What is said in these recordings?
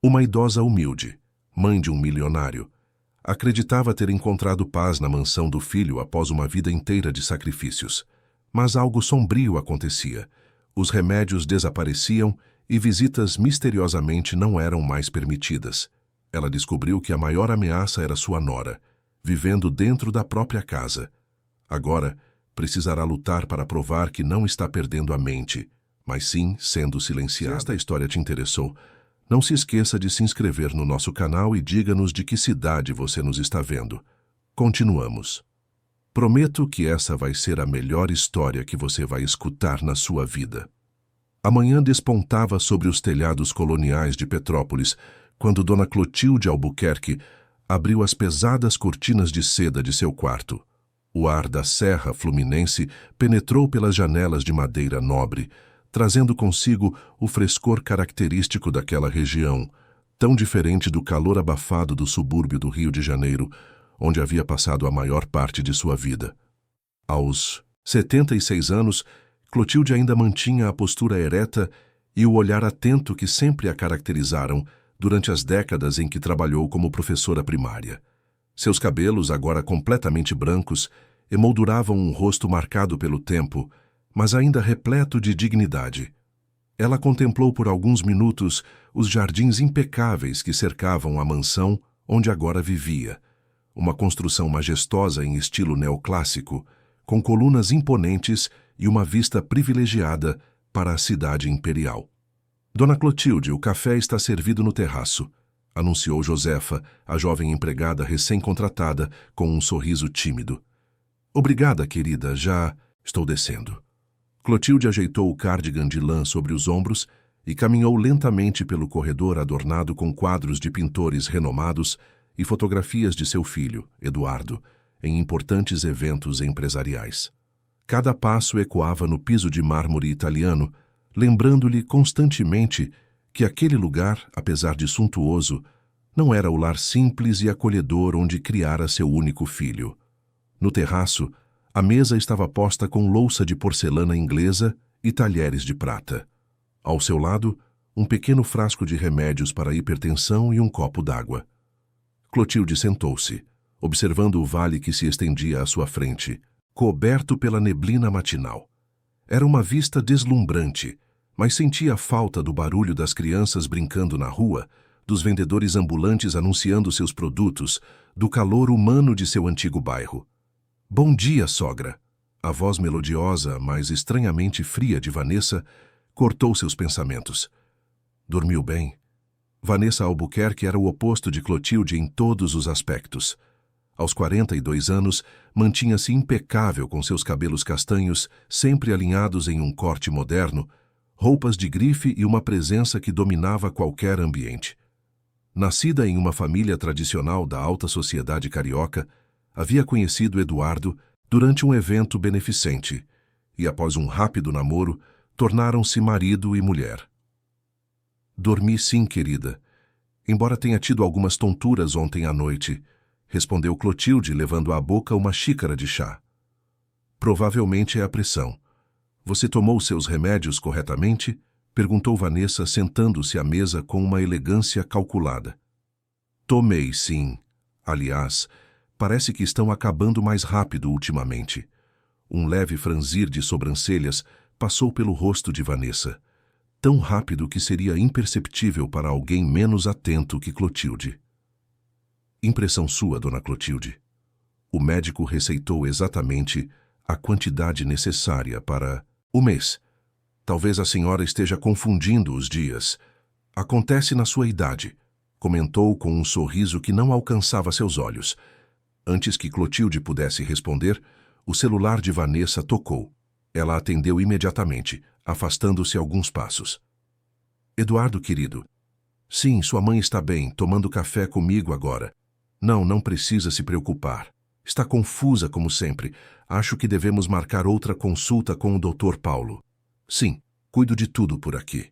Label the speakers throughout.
Speaker 1: Uma idosa humilde, mãe de um milionário, acreditava ter encontrado paz na mansão do filho após uma vida inteira de sacrifícios. Mas algo sombrio acontecia. Os remédios desapareciam e visitas misteriosamente não eram mais permitidas. Ela descobriu que a maior ameaça era sua nora, vivendo dentro da própria casa. Agora, precisará lutar para provar que não está perdendo a mente, mas sim sendo silenciada. Se esta história te interessou, não se esqueça de se inscrever no nosso canal e diga-nos de que cidade você nos está vendo. Continuamos. Prometo que essa vai ser a melhor história que você vai escutar na sua vida. A manhã despontava sobre os telhados coloniais de Petrópolis, quando Dona Clotilde Albuquerque abriu as pesadas cortinas de seda de seu quarto. O ar da Serra Fluminense penetrou pelas janelas de madeira nobre, trazendo consigo o frescor característico daquela região, tão diferente do calor abafado do subúrbio do Rio de Janeiro, onde havia passado a maior parte de sua vida. Aos 76 anos, Clotilde ainda mantinha a postura ereta e o olhar atento que sempre a caracterizaram durante as décadas em que trabalhou como professora primária. Seus cabelos, agora completamente brancos, emolduravam um rosto marcado pelo tempo, mas ainda repleto de dignidade. Ela contemplou por alguns minutos os jardins impecáveis que cercavam a mansão onde agora vivia, uma construção majestosa em estilo neoclássico, com colunas imponentes e uma vista privilegiada para a cidade imperial. Dona Clotilde, o café está servido no terraço, anunciou Josefa, a jovem empregada recém-contratada, com um sorriso tímido. Obrigada, querida, já estou descendo. Clotilde ajeitou o cardigan de lã sobre os ombros e caminhou lentamente pelo corredor adornado com quadros de pintores renomados e fotografias de seu filho, Eduardo, em importantes eventos empresariais. Cada passo ecoava no piso de mármore italiano, lembrando-lhe constantemente que aquele lugar, apesar de suntuoso, não era o lar simples e acolhedor onde criara seu único filho. No terraço, a mesa estava posta com louça de porcelana inglesa e talheres de prata. Ao seu lado, um pequeno frasco de remédios para a hipertensão e um copo d'água. Clotilde sentou-se, observando o vale que se estendia à sua frente, coberto pela neblina matinal. Era uma vista deslumbrante, mas sentia a falta do barulho das crianças brincando na rua, dos vendedores ambulantes anunciando seus produtos, do calor humano de seu antigo bairro. Bom dia, sogra! A voz melodiosa, mas estranhamente fria de Vanessa, cortou seus pensamentos. Dormiu bem? Vanessa Albuquerque era o oposto de Clotilde em todos os aspectos. Aos 42 anos, mantinha-se impecável com seus cabelos castanhos, sempre alinhados em um corte moderno, roupas de grife e uma presença que dominava qualquer ambiente. Nascida em uma família tradicional da alta sociedade carioca, havia conhecido Eduardo durante um evento beneficente e, após um rápido namoro, tornaram-se marido e mulher. Dormi sim, querida, embora tenha tido algumas tonturas ontem à noite, respondeu Clotilde, levando à boca uma xícara de chá. Provavelmente é a pressão. Você tomou seus remédios corretamente? Perguntou Vanessa, sentando-se à mesa com uma elegância calculada. Tomei, sim. Aliás, parece que estão acabando mais rápido ultimamente. Um leve franzir de sobrancelhas passou pelo rosto de Vanessa, tão rápido que seria imperceptível para alguém menos atento que Clotilde. Impressão sua, Dona Clotilde. O médico receitou exatamente a quantidade necessária para o mês. Talvez a senhora esteja confundindo os dias. Acontece na sua idade, comentou com um sorriso que não alcançava seus olhos. Antes que Clotilde pudesse responder, o celular de Vanessa tocou. Ela atendeu imediatamente, afastando-se alguns passos. Eduardo, querido. Sim, sua mãe está bem, tomando café comigo agora. Não precisa se preocupar. Está confusa como sempre. Acho que devemos marcar outra consulta com o Dr. Paulo. Sim, cuido de tudo por aqui.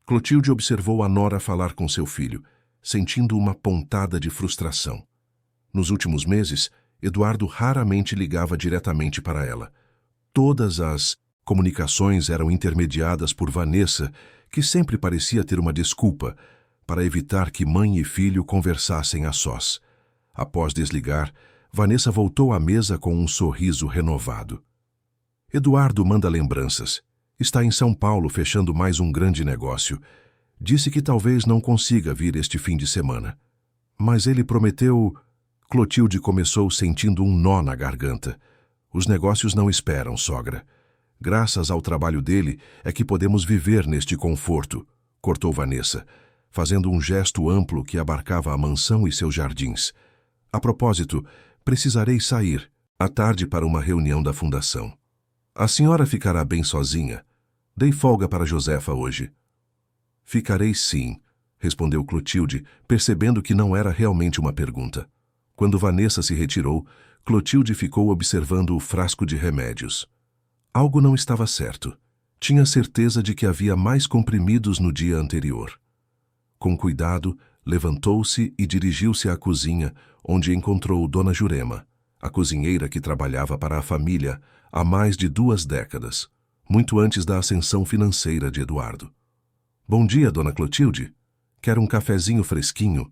Speaker 1: Clotilde observou a nora falar com seu filho, sentindo uma pontada de frustração. Nos últimos meses, Eduardo raramente ligava diretamente para ela. Todas as comunicações eram intermediadas por Vanessa, que sempre parecia ter uma desculpa, para evitar que mãe e filho conversassem a sós. Após desligar, Vanessa voltou à mesa com um sorriso renovado. Eduardo manda lembranças. Está em São Paulo fechando mais um grande negócio. Disse que talvez não consiga vir este fim de semana. Mas ele prometeu... Clotilde começou sentindo um nó na garganta. Os negócios não esperam, sogra. Graças ao trabalho dele é que podemos viver neste conforto, cortou Vanessa, fazendo um gesto amplo que abarcava a mansão e seus jardins. A propósito, precisarei sair, à tarde, para uma reunião da fundação. A senhora ficará bem sozinha? Dei folga para Josefa hoje. Ficarei sim, respondeu Clotilde, percebendo que não era realmente uma pergunta. Quando Vanessa se retirou, Clotilde ficou observando o frasco de remédios. Algo não estava certo. Tinha certeza de que havia mais comprimidos no dia anterior. Com cuidado, levantou-se e dirigiu-se à cozinha, onde encontrou Dona Jurema, a cozinheira que trabalhava para a família há mais de 2 décadas, muito antes da ascensão financeira de Eduardo. Bom dia, Dona Clotilde. Quer um cafezinho fresquinho?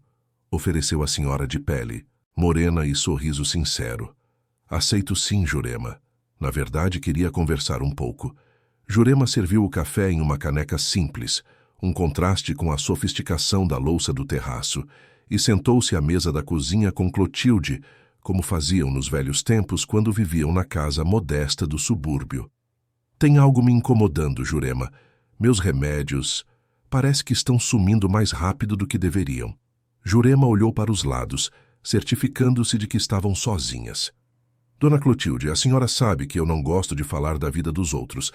Speaker 1: Ofereceu a senhora de pele, morena e sorriso sincero. Aceito sim, Jurema. Na verdade, queria conversar um pouco. Jurema serviu o café em uma caneca simples, um contraste com a sofisticação da louça do terraço, e sentou-se à mesa da cozinha com Clotilde, como faziam nos velhos tempos quando viviam na casa modesta do subúrbio. Tem algo me incomodando, Jurema. Meus remédios... Parece que estão sumindo mais rápido do que deveriam. Jurema olhou para os lados, certificando-se de que estavam sozinhas. Dona Clotilde, a senhora sabe que eu não gosto de falar da vida dos outros,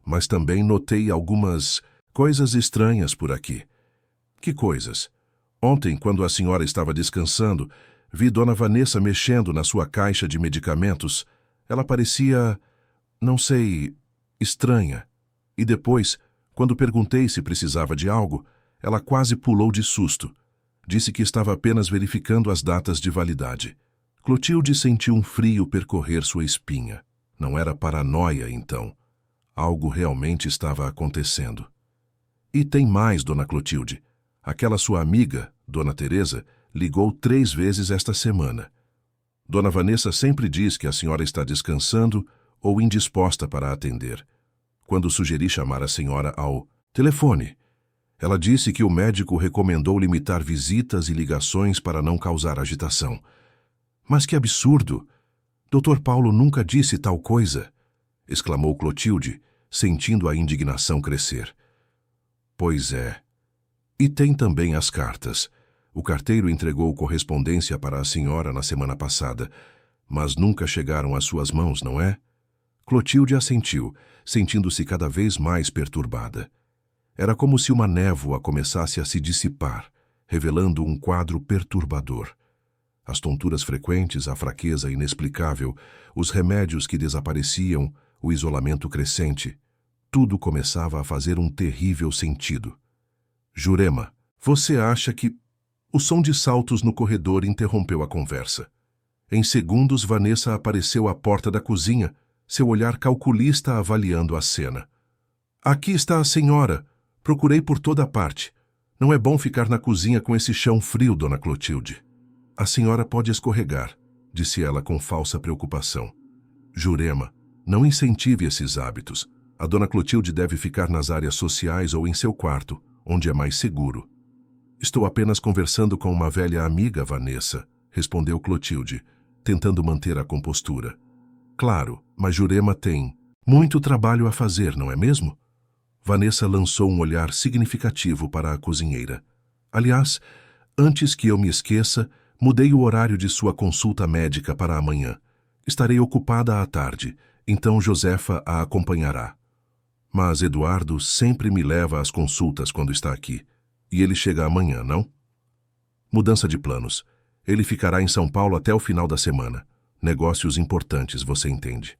Speaker 1: mas também notei algumas coisas estranhas por aqui. Que coisas? Ontem, quando a senhora estava descansando, vi Dona Vanessa mexendo na sua caixa de medicamentos. Ela parecia, não sei, estranha. E depois, quando perguntei se precisava de algo, ela quase pulou de susto. Disse que estava apenas verificando as datas de validade. Clotilde sentiu um frio percorrer sua espinha. Não era paranoia, então. Algo realmente estava acontecendo. E tem mais, Dona Clotilde. Aquela sua amiga, Dona Teresa, ligou 3 vezes esta semana. Dona Vanessa sempre diz que a senhora está descansando ou indisposta para atender. Quando sugeri chamar a senhora ao telefone, ela disse que o médico recomendou limitar visitas e ligações para não causar agitação. Mas que absurdo! Dr. Paulo nunca disse tal coisa, exclamou Clotilde, sentindo a indignação crescer. Pois é. E tem também as cartas. O carteiro entregou correspondência para a senhora na semana passada, mas nunca chegaram às suas mãos, não é? Clotilde assentiu, sentindo-se cada vez mais perturbada. Era como se uma névoa começasse a se dissipar, revelando um quadro perturbador. As tonturas frequentes, a fraqueza inexplicável, os remédios que desapareciam, o isolamento crescente. Tudo começava a fazer um terrível sentido. Jurema, você acha que... O som de saltos no corredor interrompeu a conversa. Em segundos, Vanessa apareceu à porta da cozinha, seu olhar calculista avaliando a cena. Aqui está a senhora. Procurei por toda parte. Não é bom ficar na cozinha com esse chão frio, Dona Clotilde. A senhora pode escorregar, disse ela com falsa preocupação. Jurema, não incentive esses hábitos. A Dona Clotilde deve ficar nas áreas sociais ou em seu quarto, onde é mais seguro. Estou apenas conversando com uma velha amiga, Vanessa, respondeu Clotilde, tentando manter a compostura. Claro, mas Jurema tem muito trabalho a fazer, não é mesmo? Vanessa lançou um olhar significativo para a cozinheira. Aliás, antes que eu me esqueça, mudei o horário de sua consulta médica para amanhã. Estarei ocupada à tarde, então Josefa a acompanhará. Mas Eduardo sempre me leva às consultas quando está aqui. E ele chega amanhã, não? Mudança de planos. Ele ficará em São Paulo até o final da semana. Negócios importantes, você entende.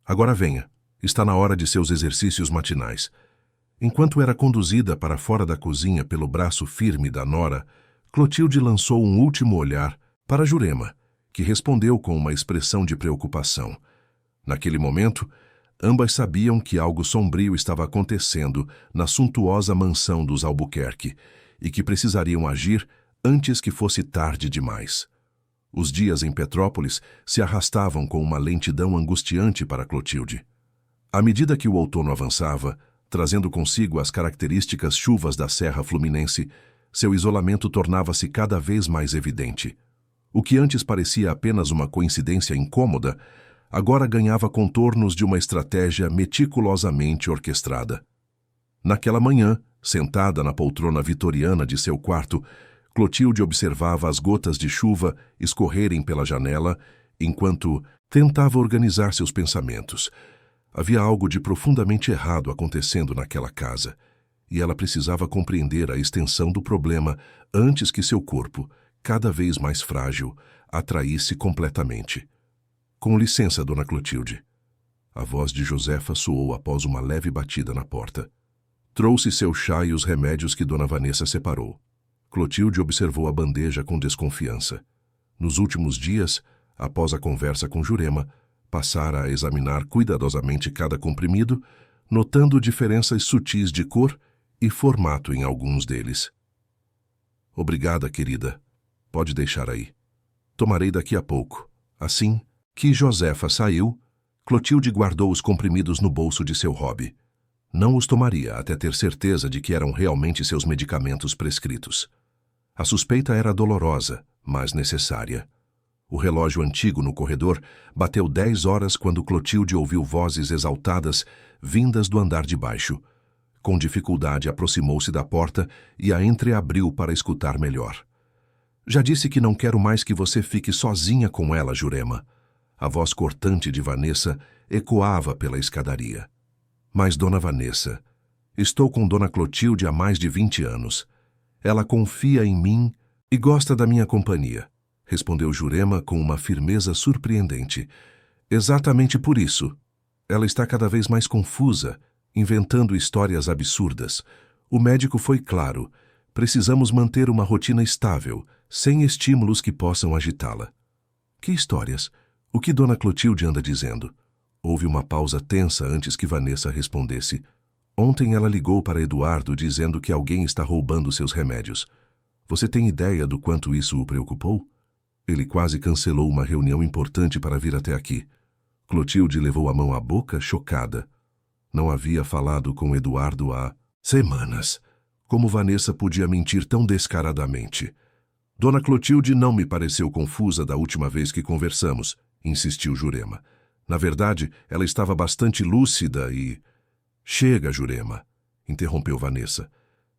Speaker 1: Agora venha. Está na hora de seus exercícios matinais. Enquanto era conduzida para fora da cozinha pelo braço firme da nora, Clotilde lançou um último olhar para Jurema, que respondeu com uma expressão de preocupação. Naquele momento, ambas sabiam que algo sombrio estava acontecendo na suntuosa mansão dos Albuquerque e que precisariam agir antes que fosse tarde demais. Os dias em Petrópolis se arrastavam com uma lentidão angustiante para Clotilde. À medida que o outono avançava, trazendo consigo as características chuvas da Serra Fluminense, seu isolamento tornava-se cada vez mais evidente. O que antes parecia apenas uma coincidência incômoda, agora ganhava contornos de uma estratégia meticulosamente orquestrada. Naquela manhã, sentada na poltrona vitoriana de seu quarto, Clotilde observava as gotas de chuva escorrerem pela janela, enquanto tentava organizar seus pensamentos. Havia algo de profundamente errado acontecendo naquela casa, e ela precisava compreender a extensão do problema antes que seu corpo, cada vez mais frágil, a traísse completamente. Com licença, dona Clotilde. A voz de Josefa soou após uma leve batida na porta. Trouxe seu chá e os remédios que dona Vanessa separou. Clotilde observou a bandeja com desconfiança. Nos últimos dias, após a conversa com Jurema, passara a examinar cuidadosamente cada comprimido, notando diferenças sutis de cor e formato em alguns deles. Obrigada, querida. Pode deixar aí. Tomarei daqui a pouco. Assim que Josefa saiu, Clotilde guardou os comprimidos no bolso de seu hobby. Não os tomaria até ter certeza de que eram realmente seus medicamentos prescritos. A suspeita era dolorosa, mas necessária. O relógio antigo no corredor bateu 10 horas quando Clotilde ouviu vozes exaltadas vindas do andar de baixo. Com dificuldade aproximou-se da porta e a entreabriu para escutar melhor. Já disse que não quero mais que você fique sozinha com ela, Jurema. A voz cortante de Vanessa ecoava pela escadaria. Mas, dona Vanessa, estou com dona Clotilde há mais de 20 anos. Ela confia em mim e gosta da minha companhia, respondeu Jurema com uma firmeza surpreendente. Exatamente por isso. Ela está cada vez mais confusa, inventando histórias absurdas. O médico foi claro. Precisamos manter uma rotina estável, sem estímulos que possam agitá-la. Que histórias? O que dona Clotilde anda dizendo? Houve uma pausa tensa antes que Vanessa respondesse. Ontem ela ligou para Eduardo dizendo que alguém está roubando seus remédios. Você tem ideia do quanto isso o preocupou? Ele quase cancelou uma reunião importante para vir até aqui. Clotilde levou a mão à boca, chocada. Não havia falado com Eduardo há semanas. Como Vanessa podia mentir tão descaradamente? Dona Clotilde não me pareceu confusa da última vez que conversamos, insistiu Jurema. Na verdade, ela estava bastante lúcida e... Chega, Jurema, interrompeu Vanessa.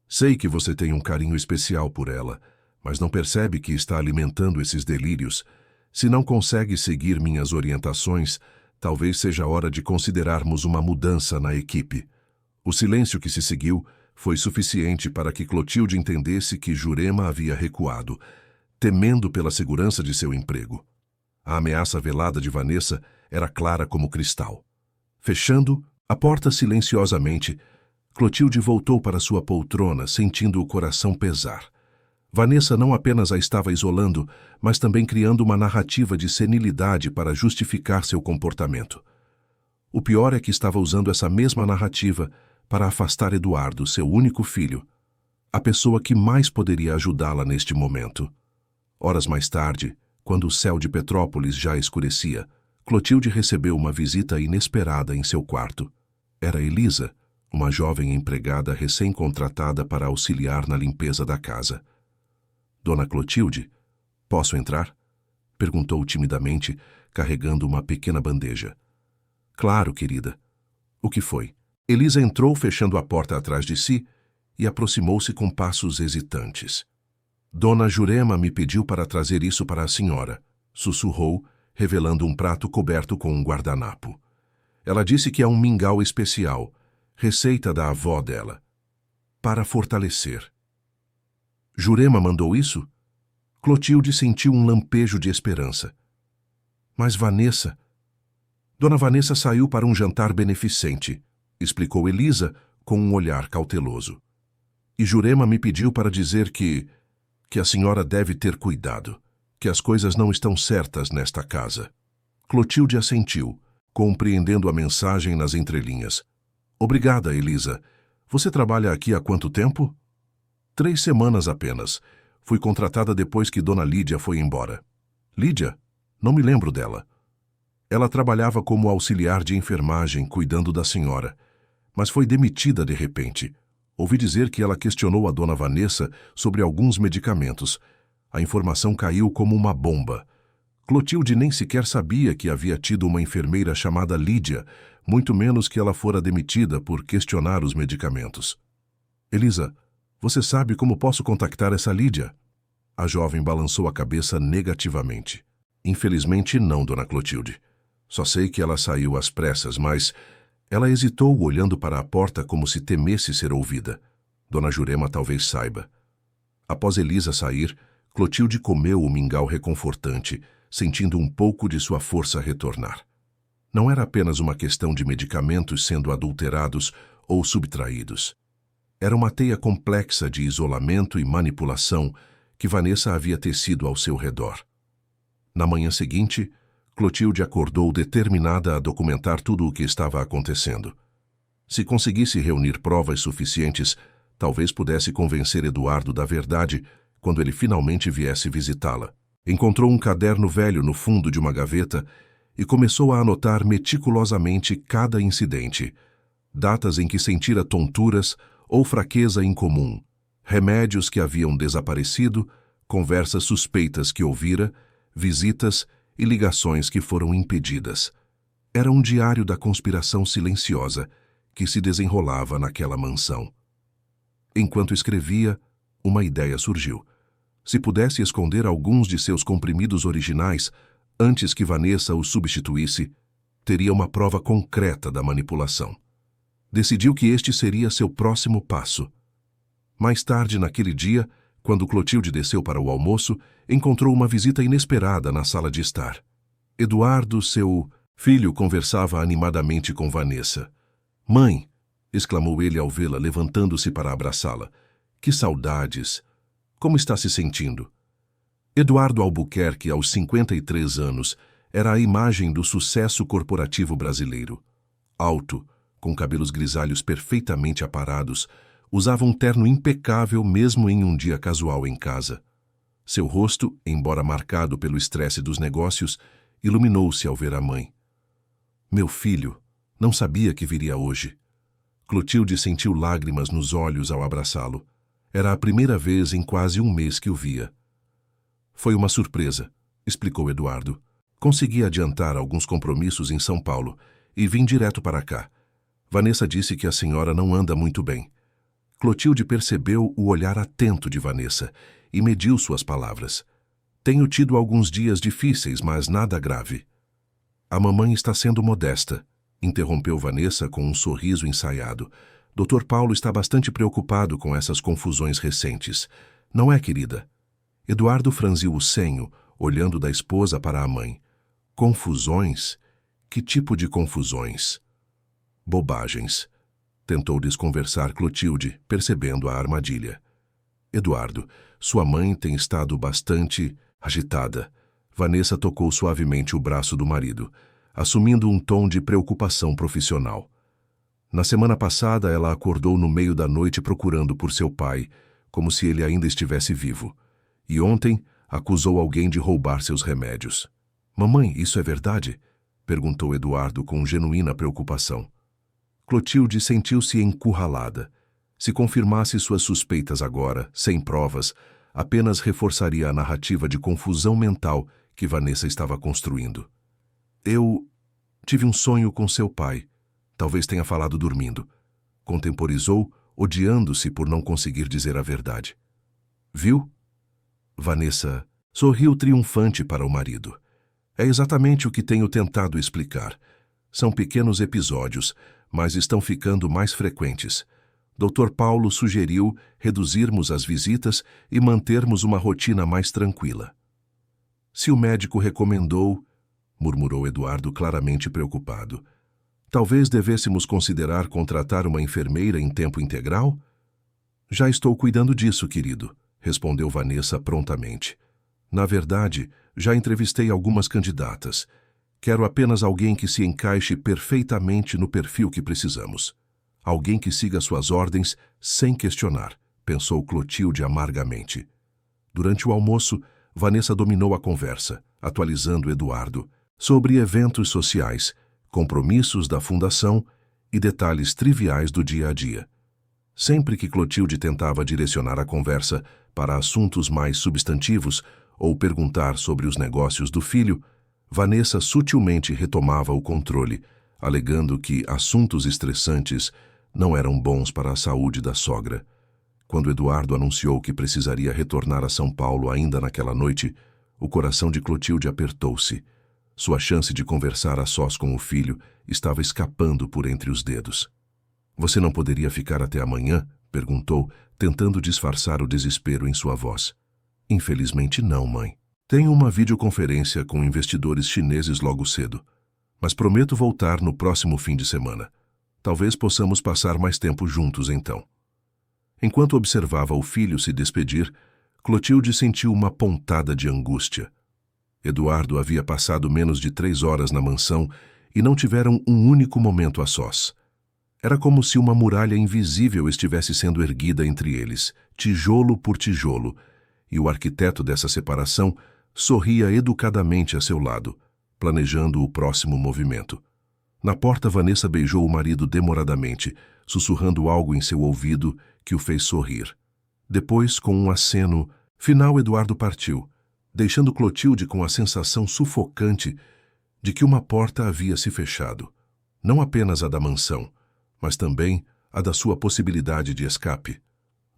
Speaker 1: Sei que você tem um carinho especial por ela, mas não percebe que está alimentando esses delírios. Se não consegue seguir minhas orientações, talvez seja hora de considerarmos uma mudança na equipe. O silêncio que se seguiu foi suficiente para que Clotilde entendesse que Jurema havia recuado, temendo pela segurança de seu emprego. A ameaça velada de Vanessa era clara como cristal. Fechando a porta silenciosamente, Clotilde voltou para sua poltrona, sentindo o coração pesar. Vanessa não apenas a estava isolando, mas também criando uma narrativa de senilidade para justificar seu comportamento. O pior é que estava usando essa mesma narrativa para afastar Eduardo, seu único filho, a pessoa que mais poderia ajudá-la neste momento. Horas mais tarde, quando o céu de Petrópolis já escurecia, Clotilde recebeu uma visita inesperada em seu quarto. Era Elisa, uma jovem empregada recém-contratada para auxiliar na limpeza da casa. Dona Clotilde, posso entrar? Perguntou timidamente, carregando uma pequena bandeja. Claro, querida. O que foi? Elisa entrou fechando a porta atrás de si e aproximou-se com passos hesitantes. Dona Jurema me pediu para trazer isso para a senhora, sussurrou, revelando um prato coberto com um guardanapo. Ela disse que é um mingau especial, receita da avó dela, para fortalecer. Jurema mandou isso? Clotilde sentiu um lampejo de esperança. Mas Vanessa... Dona Vanessa saiu para um jantar beneficente, explicou Elisa com um olhar cauteloso. E Jurema me pediu para dizer que a senhora deve ter cuidado, que as coisas não estão certas nesta casa. Clotilde assentiu, compreendendo a mensagem nas entrelinhas. Obrigada, Elisa. Você trabalha aqui há quanto tempo? 3 semanas apenas. Fui contratada depois que Dona Lídia foi embora. Lídia? Não me lembro dela. Ela trabalhava como auxiliar de enfermagem, cuidando da senhora, mas foi demitida de repente. Ouvi dizer que ela questionou a Dona Vanessa sobre alguns medicamentos. A informação caiu como uma bomba. Clotilde nem sequer sabia que havia tido uma enfermeira chamada Lídia, muito menos que ela fora demitida por questionar os medicamentos. Elisa, você sabe como posso contactar essa Lídia? A jovem balançou a cabeça negativamente. Infelizmente não, Dona Clotilde. Só sei que ela saiu às pressas, mas... Ela hesitou, olhando para a porta como se temesse ser ouvida. Dona Jurema talvez saiba. Após Elisa sair, Clotilde comeu o mingau reconfortante, sentindo um pouco de sua força retornar. Não era apenas uma questão de medicamentos sendo adulterados ou subtraídos. Era uma teia complexa de isolamento e manipulação que Vanessa havia tecido ao seu redor. Na manhã seguinte, Clotilde acordou determinada a documentar tudo o que estava acontecendo. Se conseguisse reunir provas suficientes, talvez pudesse convencer Eduardo da verdade quando ele finalmente viesse visitá-la. Encontrou um caderno velho no fundo de uma gaveta e começou a anotar meticulosamente cada incidente, datas em que sentira tonturas ou fraqueza incomum, remédios que haviam desaparecido, conversas suspeitas que ouvira, visitas e ligações que foram impedidas. Era um diário da conspiração silenciosa que se desenrolava naquela mansão. Enquanto escrevia, uma ideia surgiu. Se pudesse esconder alguns de seus comprimidos originais antes que Vanessa os substituísse, teria uma prova concreta da manipulação. Decidiu que este seria seu próximo passo. Mais tarde naquele dia, quando Clotilde desceu para o almoço, encontrou uma visita inesperada na sala de estar. Eduardo, seu filho, conversava animadamente com Vanessa. "Mãe!" exclamou ele ao vê-la, levantando-se para abraçá-la. "Que saudades! Como está se sentindo?" Eduardo Albuquerque, aos 53 anos, era a imagem do sucesso corporativo brasileiro. Alto, com cabelos grisalhos perfeitamente aparados, usava um terno impecável mesmo em um dia casual em casa. Seu rosto, embora marcado pelo estresse dos negócios, iluminou-se ao ver a mãe. "Meu filho, não sabia que viria hoje." Clotilde sentiu lágrimas nos olhos ao abraçá-lo. Era a primeira vez em quase um mês que o via. "Foi uma surpresa", explicou Eduardo. "Consegui adiantar alguns compromissos em São Paulo e vim direto para cá. Vanessa disse que a senhora não anda muito bem." Clotilde percebeu o olhar atento de Vanessa e mediu suas palavras. "Tenho tido alguns dias difíceis, mas nada grave." "A mamãe está sendo modesta", interrompeu Vanessa com um sorriso ensaiado. "Dr. Paulo está bastante preocupado com essas confusões recentes. Não é, querida?" Eduardo franziu o senho, olhando da esposa para a mãe. "Confusões? Que tipo de confusões?" "Bobagens." Tentou desconversar Clotilde, percebendo a armadilha. "Eduardo, sua mãe tem estado bastante agitada." Vanessa tocou suavemente o braço do marido, assumindo um tom de preocupação profissional. "Na semana passada, ela acordou no meio da noite procurando por seu pai, como se ele ainda estivesse vivo. E ontem, acusou alguém de roubar seus remédios." "Mamãe, isso é verdade?" perguntou Eduardo com genuína preocupação. Clotilde sentiu-se encurralada. Se confirmasse suas suspeitas agora, sem provas, apenas reforçaria a narrativa de confusão mental que Vanessa estava construindo. "Eu tive um sonho com seu pai. Talvez tenha falado dormindo." Contemporizou, odiando-se por não conseguir dizer a verdade. "Viu?" Vanessa sorriu triunfante para o marido. "É exatamente o que tenho tentado explicar. São pequenos episódios, mas estão ficando mais frequentes. Dr. Paulo sugeriu reduzirmos as visitas e mantermos uma rotina mais tranquila." "Se o médico recomendou", murmurou Eduardo, claramente preocupado. "Talvez devêssemos considerar contratar uma enfermeira em tempo integral?" "Já estou cuidando disso, querido", respondeu Vanessa prontamente. "Na verdade, já entrevistei algumas candidatas. Quero apenas alguém que se encaixe perfeitamente no perfil que precisamos. Alguém que siga suas ordens sem questionar, pensou Clotilde amargamente. Durante o almoço, Vanessa dominou a conversa, atualizando Eduardo sobre eventos sociais, compromissos da fundação e detalhes triviais do dia a dia. Sempre que Clotilde tentava direcionar a conversa para assuntos mais substantivos ou perguntar sobre os negócios do filho, Vanessa sutilmente retomava o controle, alegando que assuntos estressantes não eram bons para a saúde da sogra. Quando Eduardo anunciou que precisaria retornar a São Paulo ainda naquela noite, o coração de Clotilde apertou-se. Sua chance de conversar a sós com o filho estava escapando por entre os dedos. "Você não poderia ficar até amanhã?" perguntou, tentando disfarçar o desespero em sua voz. "Infelizmente não, mãe. Tenho uma videoconferência com investidores chineses logo cedo, mas prometo voltar no próximo fim de semana. Talvez possamos passar mais tempo juntos então." Enquanto observava o filho se despedir, Clotilde sentiu uma pontada de angústia. Eduardo havia passado menos de 3 horas na mansão e não tiveram um único momento a sós. Era como se uma muralha invisível estivesse sendo erguida entre eles, tijolo por tijolo, e o arquiteto dessa separação sorria educadamente a seu lado, planejando o próximo movimento. Na porta, Vanessa beijou o marido demoradamente, sussurrando algo em seu ouvido que o fez sorrir. Depois, com um aceno final, Eduardo partiu, deixando Clotilde com a sensação sufocante de que uma porta havia se fechado. Não apenas a da mansão, mas também a da sua possibilidade de escape.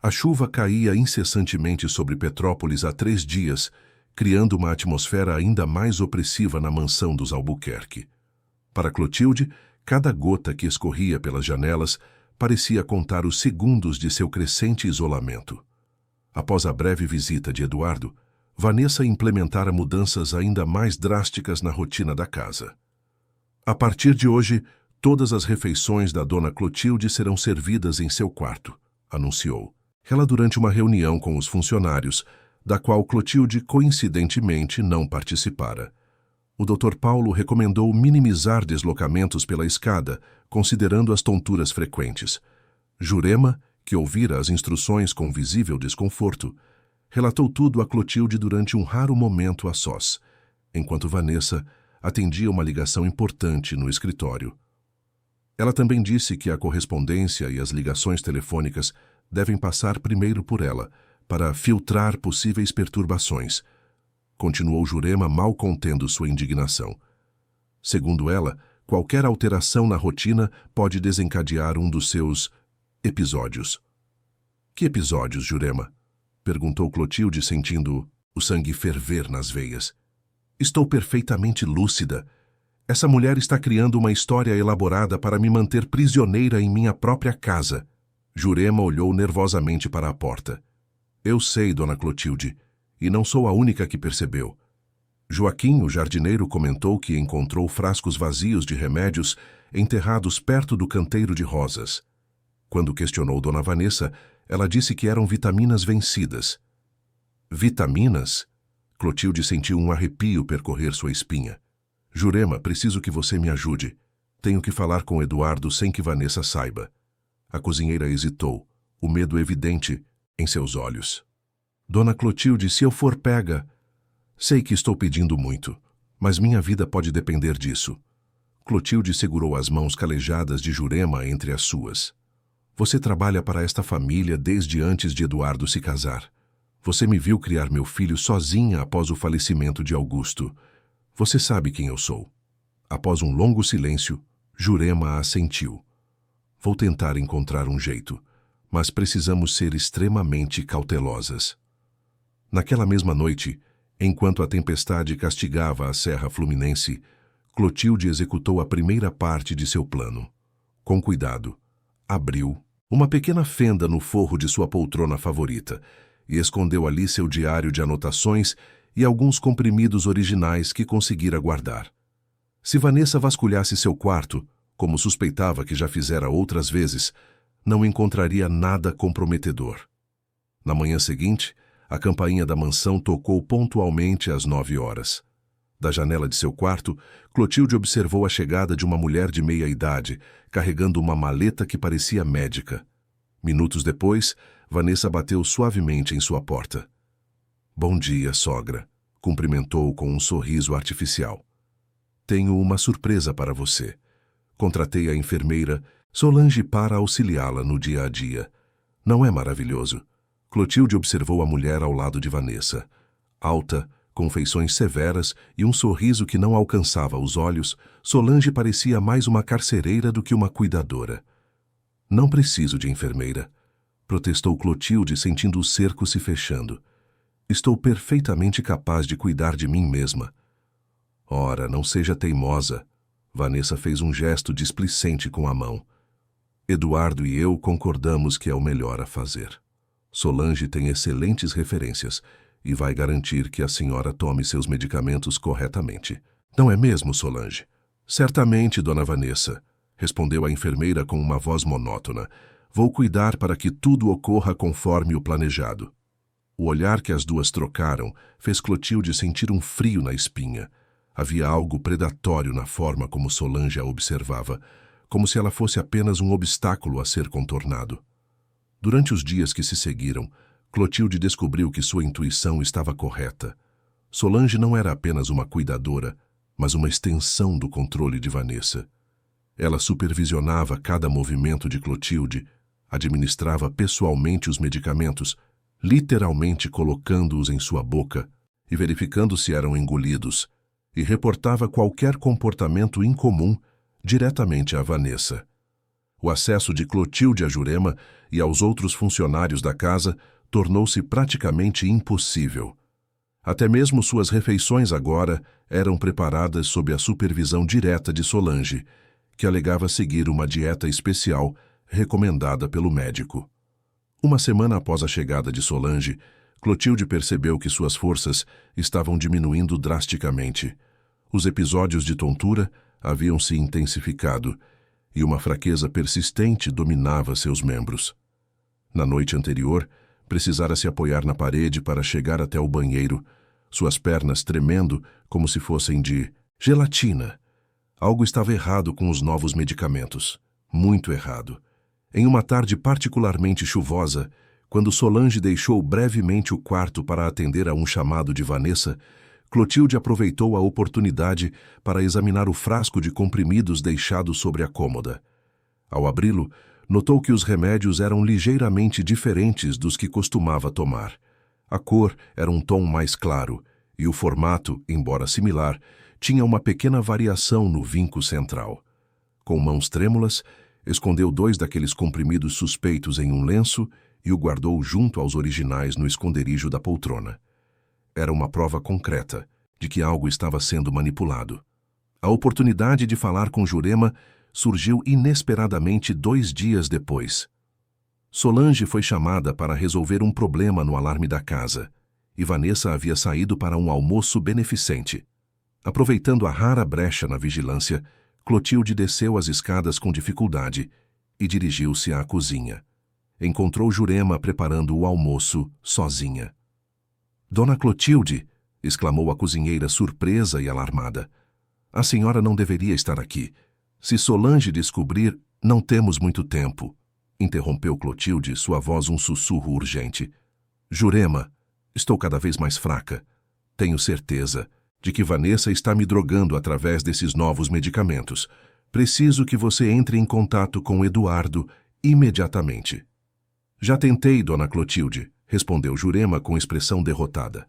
Speaker 1: A chuva caía incessantemente sobre Petrópolis há 3 dias, criando uma atmosfera ainda mais opressiva na mansão dos Albuquerque. Para Clotilde, cada gota que escorria pelas janelas parecia contar os segundos de seu crescente isolamento. Após a breve visita de Eduardo, Vanessa implementara mudanças ainda mais drásticas na rotina da casa. "A partir de hoje, todas as refeições da dona Clotilde serão servidas em seu quarto", anunciou. Ela durante uma reunião com os funcionários, da qual Clotilde coincidentemente não participara. O Dr. Paulo recomendou minimizar deslocamentos pela escada, considerando as tonturas frequentes. Jurema, que ouvira as instruções com visível desconforto, relatou tudo a Clotilde durante um raro momento a sós, enquanto Vanessa atendia uma ligação importante no escritório. Ela também disse que a correspondência e as ligações telefônicas devem passar primeiro por ela, para filtrar possíveis perturbações. Continuou Jurema, mal contendo sua indignação. Segundo ela, qualquer alteração na rotina pode desencadear um dos seus episódios. "Que episódios, Jurema?" perguntou Clotilde, sentindo o sangue ferver nas veias. "Estou perfeitamente lúcida. Essa mulher está criando uma história elaborada para me manter prisioneira em minha própria casa." Jurema olhou nervosamente para a porta. "Eu sei, dona Clotilde, e não sou a única que percebeu. Joaquim, o jardineiro, comentou que encontrou frascos vazios de remédios enterrados perto do canteiro de rosas. Quando questionou dona Vanessa, ela disse que eram vitaminas vencidas." "Vitaminas?" Clotilde sentiu um arrepio percorrer sua espinha. "Jurema, preciso que você me ajude. Tenho que falar com Eduardo sem que Vanessa saiba." A cozinheira hesitou, o medo evidente em seus olhos. "Dona Clotilde, se eu for pega..." "Sei que estou pedindo muito, mas minha vida pode depender disso." Clotilde segurou as mãos calejadas de Jurema entre as suas. "Você trabalha para esta família desde antes de Eduardo se casar. Você me viu criar meu filho sozinha após o falecimento de Augusto. Você sabe quem eu sou." Após um longo silêncio, Jurema assentiu. "Vou tentar encontrar um jeito, mas precisamos ser extremamente cautelosas." Naquela mesma noite, enquanto a tempestade castigava a Serra Fluminense, Clotilde executou a primeira parte de seu plano. Com cuidado, abriu uma pequena fenda no forro de sua poltrona favorita e escondeu ali seu diário de anotações e alguns comprimidos originais que conseguira guardar. Se Vanessa vasculhasse seu quarto, como suspeitava que já fizera outras vezes, não encontraria nada comprometedor. Na manhã seguinte, a campainha da mansão tocou pontualmente às 9 horas. Da janela de seu quarto, Clotilde observou a chegada de uma mulher de meia idade, carregando uma maleta que parecia médica. Minutos depois, Vanessa bateu suavemente em sua porta. Bom dia, sogra, cumprimentou com um sorriso artificial. Tenho uma surpresa para você. Contratei a enfermeira Solange para auxiliá-la no dia a dia. Não é maravilhoso? Clotilde observou a mulher ao lado de Vanessa. Alta, com feições severas e um sorriso que não alcançava os olhos, Solange parecia mais uma carcereira do que uma cuidadora. Não preciso de enfermeira, protestou Clotilde, sentindo o cerco se fechando. Estou perfeitamente capaz de cuidar de mim mesma. Ora, não seja teimosa. Vanessa fez um gesto displicente com a mão. Eduardo e eu concordamos que é o melhor a fazer. Solange tem excelentes referências e vai garantir que a senhora tome seus medicamentos corretamente. Não é mesmo, Solange? Certamente, dona Vanessa, respondeu a enfermeira com uma voz monótona. Vou cuidar para que tudo ocorra conforme o planejado. O olhar que as duas trocaram fez Clotilde sentir um frio na espinha. Havia algo predatório na forma como Solange a observava, como se ela fosse apenas um obstáculo a ser contornado. Durante os dias que se seguiram, Clotilde descobriu que sua intuição estava correta. Solange não era apenas uma cuidadora, mas uma extensão do controle de Vanessa. Ela supervisionava cada movimento de Clotilde, administrava pessoalmente os medicamentos, literalmente colocando-os em sua boca e verificando se eram engolidos, e reportava qualquer comportamento incomum diretamente a Vanessa. O acesso de Clotilde a Jurema e aos outros funcionários da casa tornou-se praticamente impossível. Até mesmo suas refeições agora eram preparadas sob a supervisão direta de Solange, que alegava seguir uma dieta especial recomendada pelo médico. Uma semana após a chegada de Solange, Clotilde percebeu que suas forças estavam diminuindo drasticamente. Os episódios de tontura haviam se intensificado e uma fraqueza persistente dominava seus membros. Na noite anterior, precisara se apoiar na parede para chegar até o banheiro, suas pernas tremendo como se fossem de gelatina. Algo estava errado com os novos medicamentos. Muito errado. Em uma tarde particularmente chuvosa, quando Solange deixou brevemente o quarto para atender a um chamado de Vanessa, Clotilde aproveitou a oportunidade para examinar o frasco de comprimidos deixado sobre a cômoda. Ao abri-lo, notou que os remédios eram ligeiramente diferentes dos que costumava tomar. A cor era um tom mais claro e o formato, embora similar, tinha uma pequena variação no vinco central. Com mãos trêmulas, escondeu 2 daqueles comprimidos suspeitos em um lenço e o guardou junto aos originais no esconderijo da poltrona. Era uma prova concreta de que algo estava sendo manipulado. A oportunidade de falar com Jurema surgiu inesperadamente 2 dias depois. Solange foi chamada para resolver um problema no alarme da casa, e Vanessa havia saído para um almoço beneficente. Aproveitando a rara brecha na vigilância, Clotilde desceu as escadas com dificuldade e dirigiu-se à cozinha. Encontrou Jurema preparando o almoço sozinha. Dona Clotilde, exclamou a cozinheira surpresa e alarmada. A senhora não deveria estar aqui. Se Solange descobrir, não temos muito tempo. Interrompeu Clotilde, sua voz um sussurro urgente. Jurema, estou cada vez mais fraca. Tenho certeza de que Vanessa está me drogando através desses novos medicamentos. Preciso que você entre em contato com Eduardo imediatamente. Já tentei, dona Clotilde, respondeu Jurema com expressão derrotada.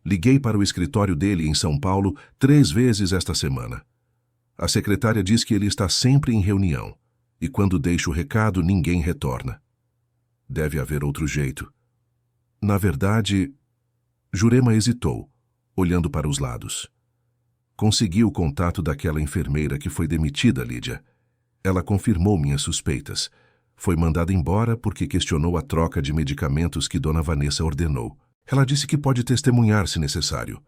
Speaker 1: Liguei para o escritório dele em São Paulo 3 vezes esta semana. A secretária diz que ele está sempre em reunião, e quando deixo o recado, ninguém retorna. Deve haver outro jeito. Na verdade, Jurema hesitou, olhando para os lados. Consegui o contato daquela enfermeira que foi demitida, Lídia. Ela confirmou minhas suspeitas. Foi mandada embora porque questionou a troca de medicamentos que Dona Vanessa ordenou. Ela disse que pode testemunhar se necessário.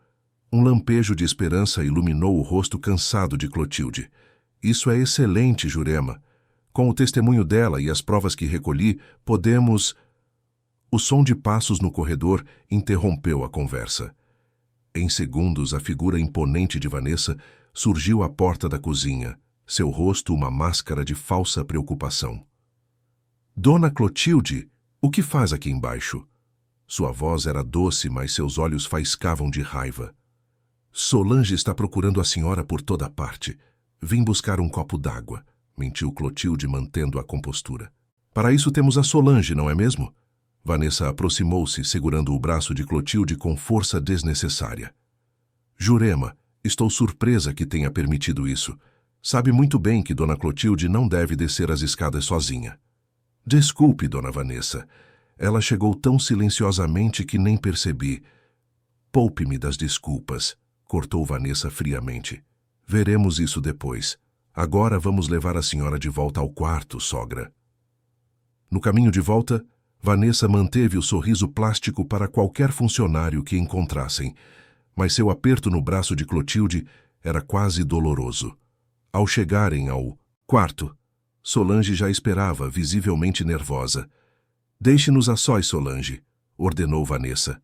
Speaker 1: Um lampejo de esperança iluminou o rosto cansado de Clotilde. Isso é excelente, Jurema. Com o testemunho dela e as provas que recolhi, podemos... O som de passos no corredor interrompeu a conversa. Em segundos, a figura imponente de Vanessa surgiu à porta da cozinha, seu rosto uma máscara de falsa preocupação. Dona Clotilde, O que faz aqui embaixo? Sua voz era doce, mas seus olhos faiscavam de raiva. Solange está procurando a senhora por toda parte. Vim buscar um copo d'água, mentiu Clotilde, mantendo a compostura. Para isso temos a Solange, não é mesmo? Vanessa aproximou-se, segurando o braço de Clotilde com força desnecessária. Jurema, estou surpresa que tenha permitido isso. Sabe muito bem que Dona Clotilde não deve descer as escadas sozinha. Desculpe, Dona Vanessa. Ela chegou tão silenciosamente que nem percebi. Poupe-me das desculpas, cortou Vanessa friamente. Veremos isso depois. Agora vamos levar a senhora de volta ao quarto, sogra. No caminho de volta, Vanessa manteve o sorriso plástico para qualquer funcionário que encontrassem, mas seu aperto no braço de Clotilde era quase doloroso. Ao chegarem ao quarto, Solange já esperava, visivelmente nervosa. Deixe-nos a sós, Solange, ordenou Vanessa.